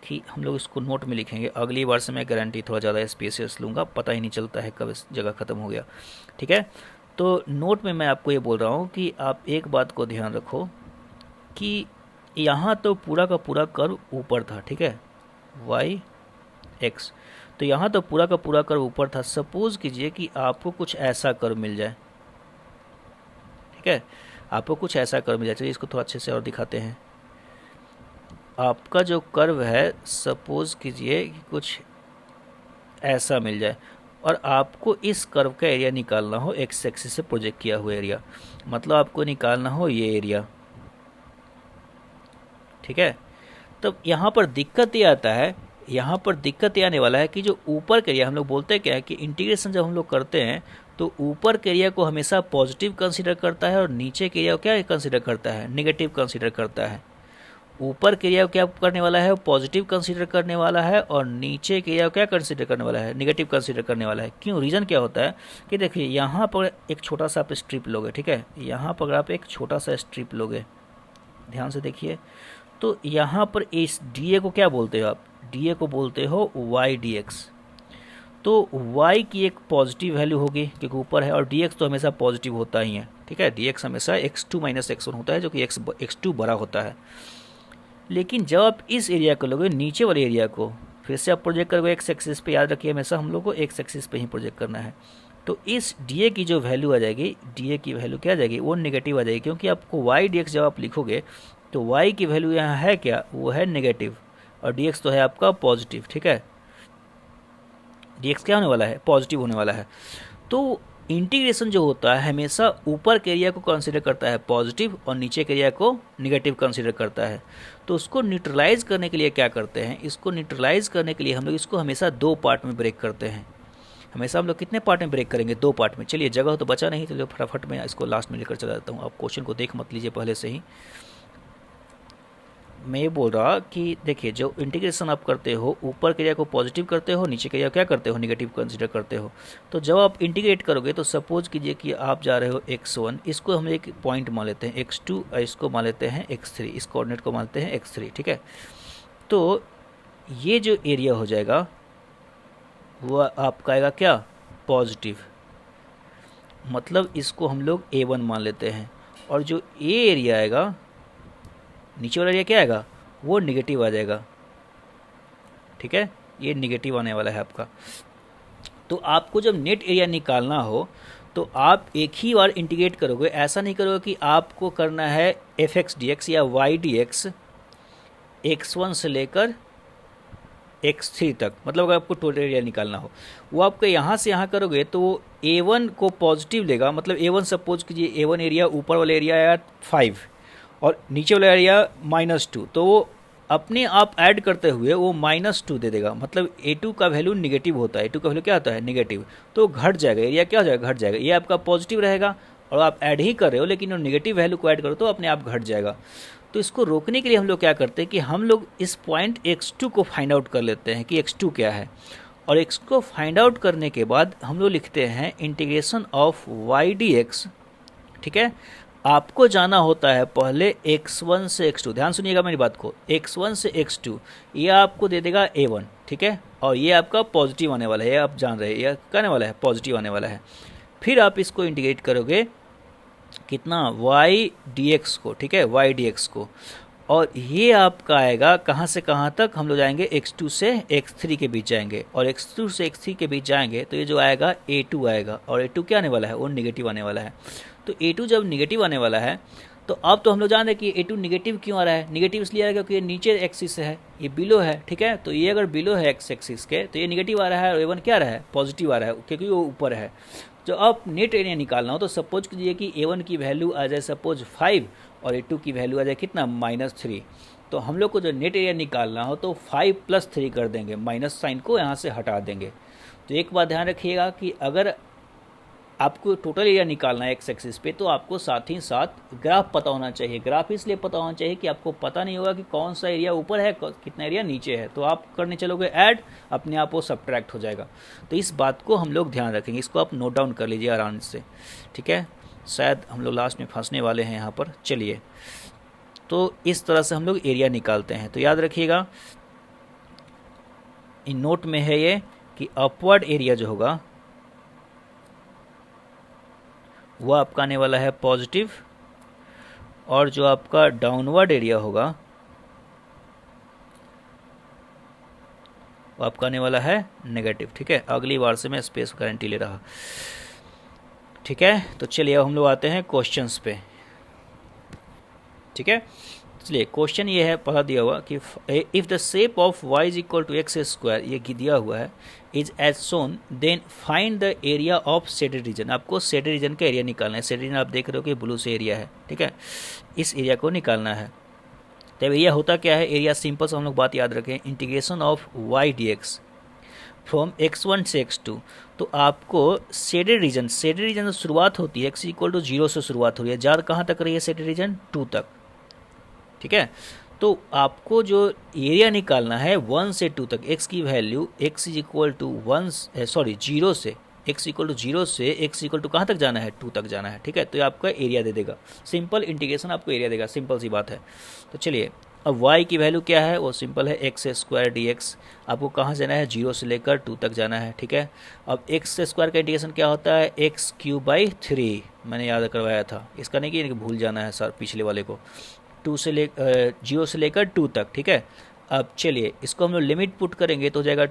कि हम लोग इसको नोट में लिखेंगे, अगली बार से मैं गारंटी थोड़ा ज़्यादा स्पेसियस लूँगा, पता ही नहीं चलता है कब इस जगह ख़त्म हो गया। ठीक है, तो नोट में मैं आपको ये बोल रहा हूँ कि आप एक बात को ध्यान रखो कि यहाँ तो पूरा का पूरा कर्व ऊपर था। ठीक है, वाई एक्स, तो यहाँ तो पूरा का पूरा कर्व ऊपर था। सपोज कीजिए कि आपको कुछ ऐसा कर्व मिल जाए। ठीक है, आपको कुछ ऐसा कर्व मिल जाए, चलिए इसको थोड़ा अच्छे से और दिखाते हैं। आपका जो कर्व है, सपोज कीजिए कि कुछ ऐसा मिल जाए, और आपको इस कर्व का एरिया निकालना हो, एक्स एक्सिस से प्रोजेक्ट किया हुआ एरिया, मतलब आपको निकालना हो ये एरिया। ठीक है, तब यहाँ पर दिक्कत ये आता है, यहाँ पर दिक्कत ये आने वाला है कि जो ऊपर के एरिया, हम लोग बोलते हैं क्या है कि इंटीग्रेशन जब हम लोग करते हैं तो ऊपर के एरिया को हमेशा पॉजिटिव कंसीडर करता है और नीचे के एरिया को क्या कंसीडर करता है, नेगेटिव कंसीडर करता है। ऊपर के एरिया को क्या करने वाला है, पॉजिटिव कंसीडर करने वाला है, और नीचे के एरिया को क्या कंसीडर करने वाला है, नेगेटिव कंसीडर करने वाला है। क्यों, रीज़न क्या होता है कि देखिए यहाँ पर एक छोटा सा आप स्ट्रिप लोगे। ठीक है, यहाँ पर आप एक छोटा सा स्ट्रिप लोगे, ध्यान से देखिए, तो यहाँ पर इस डी ए को क्या बोलते हो आप, डी ए को बोलते हो वाई डी एक्स। तो y की एक पॉजिटिव वैल्यू होगी क्योंकि ऊपर है, और dx तो हमेशा पॉजिटिव होता ही है, ठीक है। dx हमेशा x2 माइनस x1 होता है जो कि x2 बड़ा होता है। लेकिन जब आप इस एरिया को लोगे, नीचे वाले एरिया को फिर से आप प्रोजेक्ट करोगे एक्स एक्सिस पे, याद रखिए हमेशा हम लोग को एक्स एक्सिस पे ही प्रोजेक्ट करना है। तो इस डी की जो वैल्यू आ जाएगी, डी की वैल्यू क्या आ जाएगी, वो नेगेटिव आ जाएगी, क्योंकि आपको वाई डी जब आप लिखोगे तो वाई की वैल्यू यहाँ है क्या, वो है नेगेटिव, और डी तो है आपका पॉजिटिव, ठीक है। डी क्या होने वाला है, पॉजिटिव होने वाला है। तो इंटीग्रेशन जो होता है हमेशा ऊपर के एरिया को कंसीडर करता है पॉजिटिव और नीचे के एरिया को नेगेटिव कंसीडर करता है। तो उसको न्यूट्रलाइज करने के लिए क्या करते हैं, इसको न्यूट्रलाइज करने के लिए हम लोग इसको हमेशा दो पार्ट में ब्रेक करते हैं। हमेशा हम लोग कितने पार्ट में ब्रेक करेंगे, दो पार्ट में। चलिए जगह तो बचा नहीं, चलिए फटाफट मैं इसको लास्ट में लेकर चला जाता हूँ। आप क्वेश्चन को देख मत लीजिए पहले से ही। मैं ये बोल रहा कि देखिए जो इंटीग्रेशन आप करते हो, ऊपर के एरिया को पॉजिटिव करते हो, नीचे के एरिया क्या करते हो, नेगेटिव कंसीडर करते हो। तो जब आप इंटीग्रेट करोगे तो सपोज कीजिए कि आप जा रहे हो x1, इसको हम एक पॉइंट मान लेते हैं x2, और इसको मान लेते हैं x3, इस कोऑर्डिनेट को मानते हैं x3, ठीक है। तो ये जो एरिया हो जाएगा वो आपका आएगा क्या, पॉजिटिव, मतलब इसको हम लोग a1 मान लेते हैं। और जो ए एरिया आएगा, नीचे वाला एरिया क्या आएगा, वो निगेटिव आ जाएगा, ठीक है। ये निगेटिव आने वाला है आपका। तो आपको जब नेट एरिया निकालना हो तो आप एक ही बार इंटीग्रेट करोगे, ऐसा नहीं करोगे कि आपको करना है एफ एक्स डी एक्स या वाई डी एक्स x1 से लेकर x3 तक, मतलब अगर आपको टोटल एरिया निकालना हो, वो आपको यहाँ से यहाँ करोगे तो वो a1 को पॉजिटिव देगा। मतलब a1 सपोज कीजिए a1 एरिया, ऊपर वाला एरिया आया 5 और नीचे वाला एरिया -2, तो वो अपने आप ऐड करते हुए वो -2 दे देगा। मतलब a2 का वैल्यू निगेटिव होता है, a2 का वैल्यू क्या होता है, निगेटिव, तो घट जाएगा, एरिया क्या हो जाएगा, घट जाएगा। ये आपका पॉजिटिव रहेगा और आप ऐड ही कर रहे हो, लेकिन नेगेटिव वैल्यू को ऐड करो तो अपने आप घट जाएगा। तो इसको रोकने के लिए हम लोग क्या करते हैं कि हम लोग इस पॉइंट x2 को फाइंड आउट कर लेते हैं कि x2 क्या है, और x को फाइंड आउट करने के बाद हम लोग लिखते हैं इंटीग्रेशन ऑफ y dx, ठीक है। आपको जाना होता है पहले x1 से x2, ध्यान सुनिएगा मेरी बात को, x1 से x2 ये आपको दे देगा a1, ठीक है, और ये आपका पॉजिटिव आने वाला है, ये आप जान रहे हैं, ये क्या आने वाला है, पॉजिटिव आने वाला है। फिर आप इसको इंटीग्रेट करोगे कितना, y dx को, ठीक है, y dx को, और ये आपका आएगा कहाँ से कहाँ तक, हम लोग जाएंगे x2 से x3 के बीच जाएंगे, और x2 से x3 के बीच जाएंगे तो ये जो आएगा a2 आएगा, और a2 क्या आने वाला है, वो निगेटिव आने वाला है। तो a2 जब निगेटिव आने वाला है तो अब तो हम लोग जान रहे हैं कि a2 निगेटिव क्यों आ रहा है, निगेटिव इसलिए आ रहा है क्योंकि ये नीचे एक्सिस है, ये बिलो है, ठीक है। तो ये अगर बिलो है एक्स एक्सिस के तो ये निगेटिव आ रहा है, और a1 क्या आ रहा है, पॉजिटिव आ रहा है, क्योंकि वो ऊपर है। जो अब नेट एरिया निकालना हो तो सपोज कीजिए कि a1 की वैल्यू आ जाए सपोज 5 और a2 की वैल्यू आ जाए कितना, -3। तो हम लोग को जो नेट एरिया निकालना हो तो 5 + 3 कर देंगे, माइनस साइन को यहाँ से हटा देंगे। तो एक बात ध्यान रखिएगा कि अगर आपको टोटल एरिया निकालना है एक्स एक्सिस पे तो आपको साथ ही साथ ग्राफ पता होना चाहिए। ग्राफ इसलिए पता होना चाहिए कि आपको पता नहीं होगा कि कौन सा एरिया ऊपर है, कितना एरिया नीचे है, तो आप करने चलोगे ऐड, अपने आप वो सब्ट्रैक्ट हो जाएगा। तो इस बात को हम लोग ध्यान रखेंगे, इसको आप नोट डाउन कर लीजिए आराम से, ठीक है। शायद हम लोग लास्ट में फंसने वाले हैं यहाँ पर। चलिए, तो इस तरह से हम लोग एरिया निकालते हैं। तो याद रखिएगा इन नोट में है ये कि अपवर्ड एरिया जो होगा वो आपका आने वाला है पॉजिटिव, और जो आपका डाउनवर्ड एरिया होगा वो आपका आने वाला है नेगेटिव, ठीक है। अगली बार से मैं स्पेस गारंटी ले रहा, ठीक है। तो चलिए अब हम लोग आते हैं क्वेश्चंस पे, ठीक है। चलिए क्वेश्चन ये है, पढ़ा दिया हुआ कि if the shape of y is equal to X square, ये दिया हुआ है, is as shown, then find the area of shaded region. आपको शेडेड रीजन का एरिया निकालना है। शेडेड रीजन आप देख रहे हो कि ब्लू से एरिया है, ठीक है, इस एरिया को निकालना है। तब एरिया होता क्या है, एरिया सिंपल से हम लोग बात याद रखें, integration of y dx from x1 से x2। तो आपको शेडेड रीजन से शुरुआत होती है x इक्वल टू 0 से शुरुआत हो रही है, जार कहाँ तक रही है शेडेड रीजन, 2 तक, ठीक है। तो आपको जो एरिया निकालना है 1 से 2 तक, x की वैल्यू x इज इक्वल टू 0 से x इक्वल टू 0 से x इक्वल टू कहाँ तक जाना है, 2 तक जाना है, ठीक है। तो ये आपका एरिया दे देगा, सिंपल इंटीग्रेशन आपको एरिया देगा, सिंपल सी बात है। तो चलिए अब y की वैल्यू क्या है, वो सिंपल है एक्स स्क्वायर डी एक्स। आपको कहाँ जाना है, 0 से लेकर 2 तक जाना है, ठीक है। अब एक्स स्क्वायर का इंटीग्रेशन क्या होता है, एक्स क्यूब बाई 3, मैंने याद करवाया था, इसका नहीं कि भूल जाना है सर पिछले वाले को। 0 से लेकर 2 तक, ठीक है। अब चलिए इसको हम लोग लिमिट पुट करेंगे तो हो जाएगा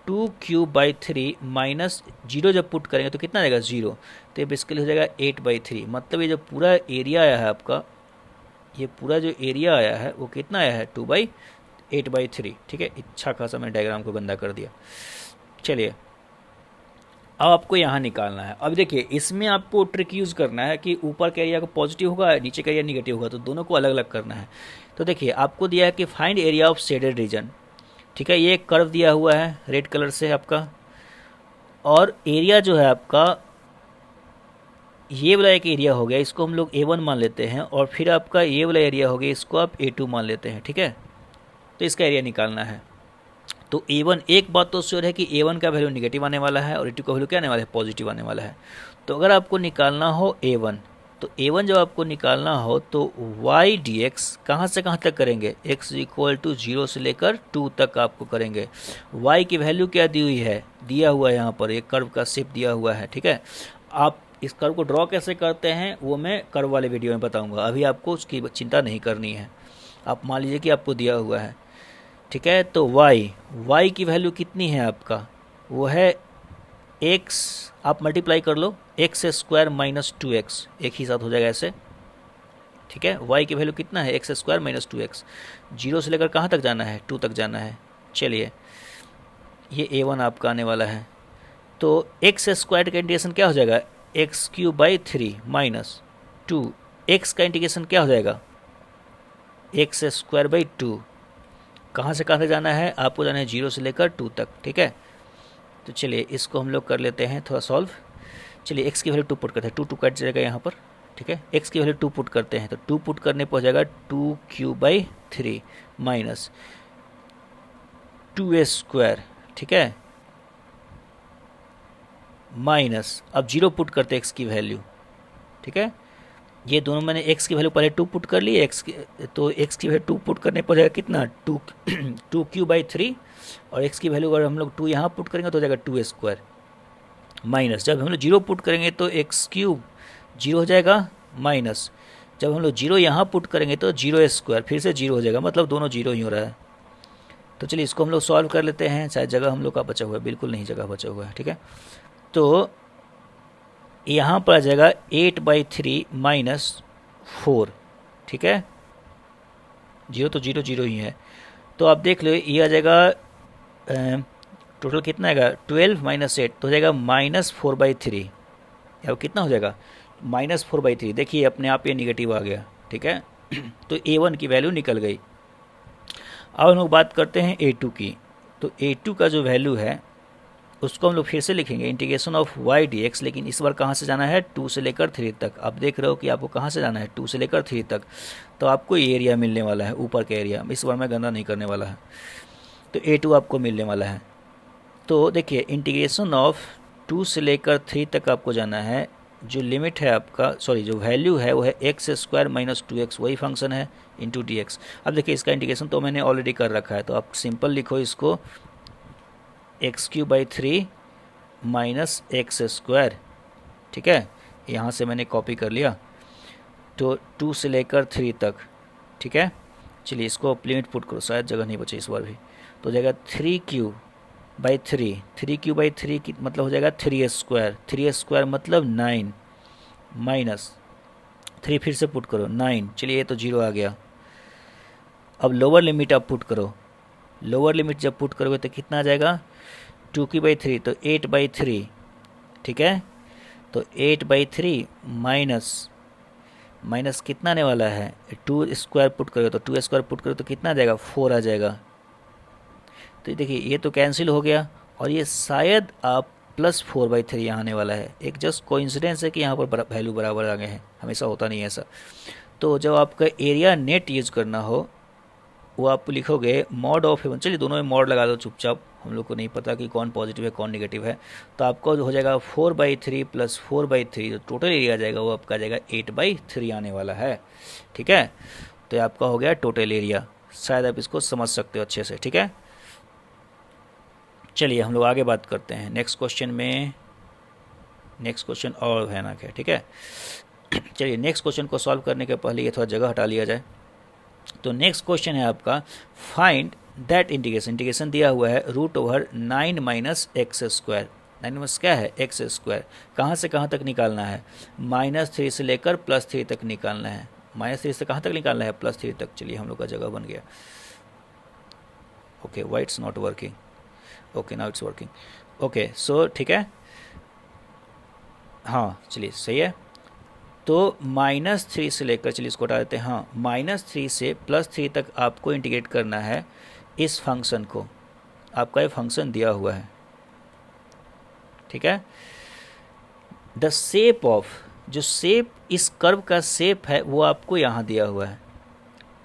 2³/3 माइनस 0 जब पुट करेंगे तो कितना आएगा 0, तो ये बेसिकली हो जाएगा 8/3। मतलब ये जो पूरा एरिया आया है आपका, ये पूरा जो एरिया आया है वो कितना आया है 2/8/3, ठीक है। अच्छा खासा मैंने डायग्राम को गंदा कर दिया। चलिए अब आपको यहाँ निकालना है। अब देखिए इसमें आपको ट्रिक यूज़ करना है कि ऊपर का एरिया को पॉजिटिव होगा, नीचे का एरिया निगेटिव होगा, तो दोनों को अलग अलग करना है। तो देखिए आपको दिया है कि find area of shaded reason, ठीक है। ये एक कर्व दिया हुआ है रेड कलर से आपका, और एरिया जो है आपका ये वाला एक एरिया हो गया, इसको हम लोग A1 मान लेते हैं, और फिर आपका ये वाला एरिया हो गया, इसको आप A2 मान लेते हैं, ठीक है। तो इसका एरिया निकालना है। तो A1, एक बात तो श्योर है कि A1 का वैल्यू निगेटिव आने वाला है और A2 का वैल्यू क्या आने वाला है, पॉजिटिव आने वाला है। तो अगर आपको निकालना हो A1, तो A1 जब आपको निकालना हो तो y dx कहाँ से कहाँ तक करेंगे, x = 0 से लेकर 2 तक आपको करेंगे। y की वैल्यू क्या दी हुई है, दिया हुआ है यहाँ पर, एक कर्व का शेप दिया हुआ है, ठीक है। आप इस कर्व को ड्रॉ कैसे करते हैं वो मैं कर्व वाले वीडियो में बताऊंगा, अभी आपको उसकी चिंता नहीं करनी है। आप मान लीजिए कि आपको दिया हुआ है, ठीक है। तो y की वैल्यू कितनी है आपका, वो है x, आप मल्टीप्लाई कर लो, x² माइनस 2x, एक ही साथ हो जाएगा ऐसे, ठीक है। y की वैल्यू कितना है, x² माइनस 2x। 0 से लेकर कहाँ तक जाना है, 2 तक जाना है। चलिए ये A1 आपका आने वाला है। तो x² का इंटीग्रेशन क्या हो जाएगा, x³/3 माइनस 2, x का इंटीग्रेशन क्या हो जाएगा, x²/2। कहाँ से कहाँ तक जाना है, आपको जाना है 0 से लेकर 2 तक, ठीक है। तो चलिए इसको हम लोग कर लेते हैं थोड़ा सॉल्व। चलिए x की वैल्यू 2 पुट करते हैं, 2 कट जाएगा यहाँ पर, ठीक है। x की वैल्यू 2 पुट करते हैं, तो 2 पुट करने पर हो जाएगा 2³/3 माइनस 2a², ठीक है, माइनस, अब 0 पुट करते हैं x की वैल्यू, ठीक है। ये दोनों मैंने x की वैल्यू पहले 2 पुट कर ली, तो x की वैल्यू 2 पुट करने पर जाएगा कितना 2³/3, और x की वैल्यू अगर हम लोग 2 यहाँ पुट करेंगे तो हो जाएगा 2a² माइनस, जब हम लोग 0 पुट करेंगे तो x³ 0 हो जाएगा, माइनस जब हम लोग 0 यहाँ पुट करेंगे तो 0a² फिर से 0 हो जाएगा, मतलब दोनों 0 ही हो रहा है। तो चलिए इसको हम लोग सॉल्व कर लेते हैं, शायद जगह हम लोग का बचा हुआ है, बिल्कुल नहीं जगह बचा हुआ है, ठीक है। तो यहाँ पर आ जाएगा 8/3 माइनस 4, ठीक है। 0 तो 0 0 ही है, तो आप देख लो ये आ जाएगा टोटल कितना आएगा 12 माइनस 8, तो हो जाएगा -4/3, या कितना हो जाएगा -4/3। देखिए अपने आप ये निगेटिव आ गया, ठीक है। तो A1 की वैल्यू निकल गई। अब हम लोग बात करते हैं A2 की। तो A2 का जो वैल्यू है उसको हम लोग फिर से लिखेंगे इंटीग्रेशन ऑफ y dx, लेकिन इस बार कहाँ से जाना है 2 से लेकर 3 तक। आप देख रहे हो कि आपको कहाँ से जाना है 2 से लेकर 3 तक, तो आपको ये एरिया मिलने वाला है, ऊपर का एरिया। इस बार मैं गंदा नहीं करने वाला है, तो A2 आपको मिलने वाला है। तो देखिए इंटीग्रेशन ऑफ 2 से लेकर 3 तक आपको जाना है, जो लिमिट है आपका, सॉरी जो वैल्यू है वो है x² माइनस 2x, वही फंक्शन है इंटू dx। अब देखिए इसका इंटीग्रेशन तो मैंने ऑलरेडी कर रखा है, तो आप सिंपल लिखो इसको x³/3 माइनस x², ठीक है। यहाँ से मैंने कॉपी कर लिया, तो 2 से लेकर 3 तक, ठीक है। चलिए इसको लिमिट पुट करो, शायद जगह नहीं बची इस बार भी, तो हो जाएगा 3³/3, 3³/3 मतलब हो जाएगा 3a², 3a² मतलब 9 माइनस 3 फिर से पुट करो 9, चलिए ये तो 0 आ गया। अब लोअर लिमिट आप पुट करो, लोअर लिमिट जब पुट करोगे तो कितना आ जाएगा 2³/3, तो 8/3, ठीक है। तो 8/3 माइनस कितना आने वाला है 2² पुट करोगे, तो 2² पुट करोगे तो कितना आ जाएगा 4 आ जाएगा। तो देखिए ये तो कैंसिल हो गया, और ये शायद आप +4/3 यहाँ आने वाला है। एक जस्ट कोइंसिडेंस है कि यहाँ पर वैल्यू बराबर आ गए हैं, हमेशा होता नहीं है ऐसा। तो जब आपका एरिया नेट यूज करना हो वो आप लिखोगे मॉड ऑफ A1, चलिए दोनों में मॉड लगा दो चुपचाप, हम लोग को नहीं पता कि कौन पॉजिटिव है कौन नेगेटिव है। तो आपको हो जाएगा 4/3 + 4/3, जो टोटल एरिया आ जाएगा वो आपका आ जाएगा 8/3 आने वाला है, ठीक है। तो ये आपका हो गया टोटल एरिया। शायद आप इसको समझ सकते हो अच्छे से, ठीक है। चलिए हम लोग आगे बात करते हैं नेक्स्ट क्वेश्चन में। नेक्स्ट क्वेश्चन और भयानक है, ठीक है। चलिए नेक्स्ट क्वेश्चन को सॉल्व करने के पहले ये थोड़ा जगह हटा लिया जाए। तो नेक्स्ट क्वेश्चन है आपका फाइंड दैट इंटीग्रेशन, इंटीग्रेशन दिया हुआ है √9 माइनस एक्स स्क्वायर। 9 माइनस क्या है, एक्स स्क्वायर। कहाँ से कहाँ तक निकालना है, -3 से लेकर +3 तक निकालना है। -3 से कहाँ तक निकालना है, +3 तक। चलिए हम लोग का जगह बन गया। Okay why it's not working, okay now it's working. Okay so ठीक है, हाँ चलिए सही है। तो -3 से लेकर, चलिए इसको हटा देते हैं, हाँ -3 से +3 तक आपको इंटीग्रेट करना है इस फंक्शन को। आपका ये फंक्शन दिया हुआ है, ठीक है। द शेप ऑफ, जो शेप इस कर्व का शेप है वो आपको यहाँ दिया हुआ है,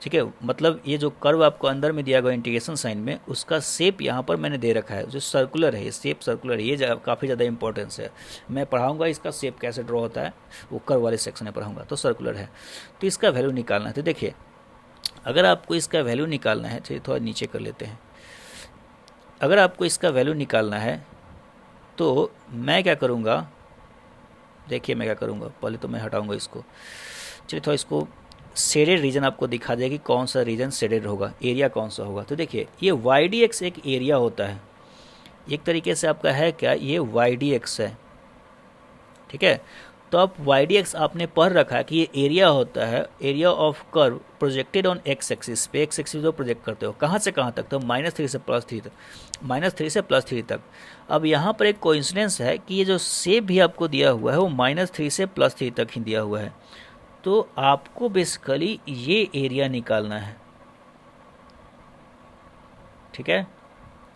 ठीक है। मतलब ये जो कर्व आपको अंदर में दिया हुआ इंटीग्रेशन साइन में, उसका शेप यहाँ पर मैंने दे रखा है, जो सर्कुलर है, ये शेप सर्कुलर है। ये काफ़ी ज़्यादा इंपॉर्टेंस है। मैं पढ़ाऊँगा इसका शेप कैसे ड्रॉ होता है, वो कर्व वाले सेक्शन में पढ़ाऊँगा। तो सर्कुलर है, तो इसका वैल्यू निकालना है। तो देखिए अगर आपको इसका वैल्यू निकालना है, चलिए थोड़ा नीचे कर लेते हैं। अगर आपको इसका वैल्यू निकालना है तो मैं क्या करूँगा, देखिए मैं क्या करूँगा, पहले तो मैं हटाऊँगा इसको। चलिए थोड़ा इसको शेडेड रीजन आपको दिखा देगा कि कौन सा रीजन शेडेड होगा, एरिया कौन सा होगा। तो देखिए ये YDX एक एरिया होता है, एक तरीके से आपका है क्या, ये YDX है, ठीक है। तो अब YDX आपने पढ़ रखा है कि ये एरिया होता है, area of curve projected on x axis पे। एक्स एक्सिस जो प्रोजेक्ट करते हो कहाँ से कहाँ तक, तो -3 से +3 तक, -3 से +3 तक। अब यहाँ पर एक कोइंसिडेंस है कि ये जो शेप भी आपको दिया हुआ है वो -3 से +3 तक ही दिया हुआ है। तो आपको बेसिकली ये एरिया निकालना है, ठीक है।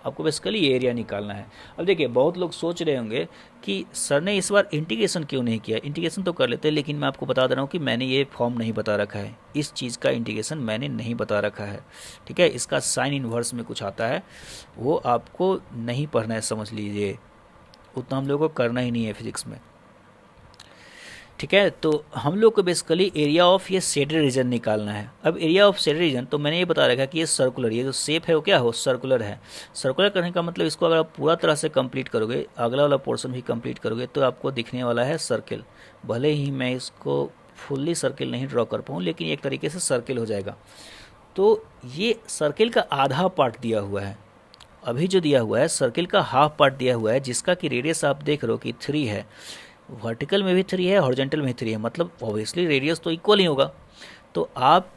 आपको बेसिकली ये एरिया निकालना है। अब देखिए बहुत लोग सोच रहे होंगे कि सर ने इस बार इंटीग्रेशन क्यों नहीं किया। इंटीग्रेशन तो कर लेते हैं, लेकिन मैं आपको बता दे रहा हूँ कि मैंने ये फॉर्म नहीं बता रखा है, इस चीज़ का इंटीग्रेशन मैंने नहीं बता रखा है, ठीक है। इसका साइन इन्वर्स में कुछ आता है, वो आपको नहीं पढ़ना है, समझ लीजिए। उतना हम लोगों को करना ही नहीं है फिजिक्स में, ठीक है। तो हम लोग को बेसिकली एरिया ऑफ ये शेडेड रीजन निकालना है। अब एरिया ऑफ शेडेड रीजन, तो मैंने ये बता रखा है कि ये सर्कुलर, ये जो शेप है वो क्या हो, सर्कुलर है। सर्कुलर करने का मतलब इसको अगर आप पूरा तरह से कंप्लीट करोगे, अगला वाला पोर्शन भी कंप्लीट करोगे, तो आपको दिखने वाला है सर्किल। भले ही मैं इसको फुल्ली सर्किल नहीं ड्रॉ कर पाऊँ, लेकिन एक तरीके से सर्किल हो जाएगा। तो ये सर्किल का आधा पार्ट दिया हुआ है, अभी जो दिया हुआ है सर्किल का हाफ पार्ट दिया हुआ है, जिसका कि रेडियस आप देख रहे हो कि 3 है। वर्टिकल में भी 3 है, हॉरिजॉन्टल में भी 3 है, मतलब ऑब्वियसली रेडियस तो इक्वल ही होगा। तो आप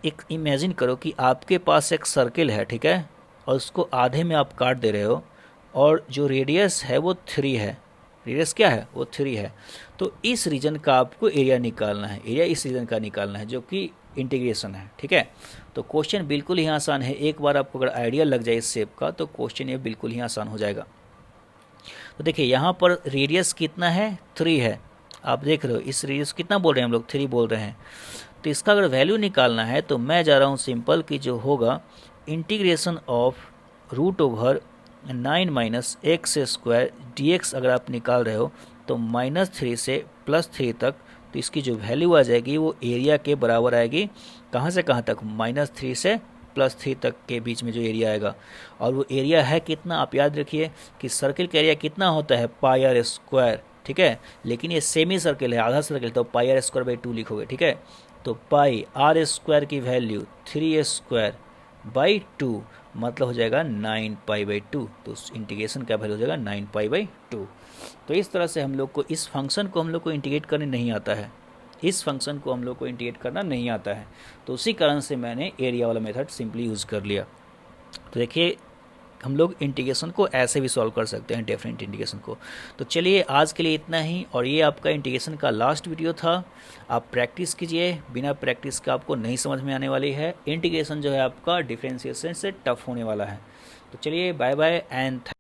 एक इमेजिन करो कि आपके पास एक सर्किल है, ठीक है, और उसको आधे में आप काट दे रहे हो, और जो रेडियस है वो 3 है। रेडियस क्या है, वो 3 है। तो इस रीजन का आपको एरिया निकालना है, एरिया इस रीजन का निकालना है, जो कि इंटीग्रेशन है, ठीक है। तो क्वेश्चन बिल्कुल ही आसान है, एक बार आपको अगर आइडिया लग जाए इस शेप का तो क्वेश्चन ये बिल्कुल ही आसान हो जाएगा। तो देखिए यहाँ पर रेडियस कितना है, 3 है। आप देख रहे हो इस रेडियस कितना बोल रहे हैं हम लोग, 3 बोल रहे हैं। तो इसका अगर वैल्यू निकालना है तो मैं जा रहा हूँ सिंपल कि जो होगा integration of √9 minus x square DX अगर आप निकाल रहे हो तो -3 से +3 तक। तो इसकी जो वैल्यू आ जाएगी वो एरिया के बराबर आएगी, कहाँ से कहाँ तक, -3 से +3 तक के बीच में जो एरिया आएगा। और वो एरिया है कितना, आप याद रखिए कि सर्किल का एरिया कितना होता है, πr², ठीक है। लेकिन ये सेमी सर्किल है, आधा सर्किल, तो πr²/2 लिखोगे, ठीक है। तो πr² की वैल्यू 3a²/2 मतलब हो जाएगा 9π/2। तो इंटीग्रेशन का वैल्यू हो जाएगा 9π/2। तो इस तरह से हम लोग को इस फंक्शन को हम लोग को इंटीग्रेट करने नहीं आता है, इस फंक्शन को हम लोग को इंटीग्रेट करना नहीं आता है। तो उसी कारण से मैंने एरिया वाला मेथड सिंपली यूज़ कर लिया। तो देखिए हम लोग इंटीग्रेशन को ऐसे भी सॉल्व कर सकते हैं, डेफिनेट इंटीग्रेशन को। तो चलिए आज के लिए इतना ही, और ये आपका इंटीग्रेशन का लास्ट वीडियो था। आप प्रैक्टिस कीजिए, बिना प्रैक्टिस का आपको नहीं समझ में आने वाली है। इंटीग्रेशन जो है आपका डिफरेंशिएशन से टफ होने वाला है। तो चलिए बाय बाय एंड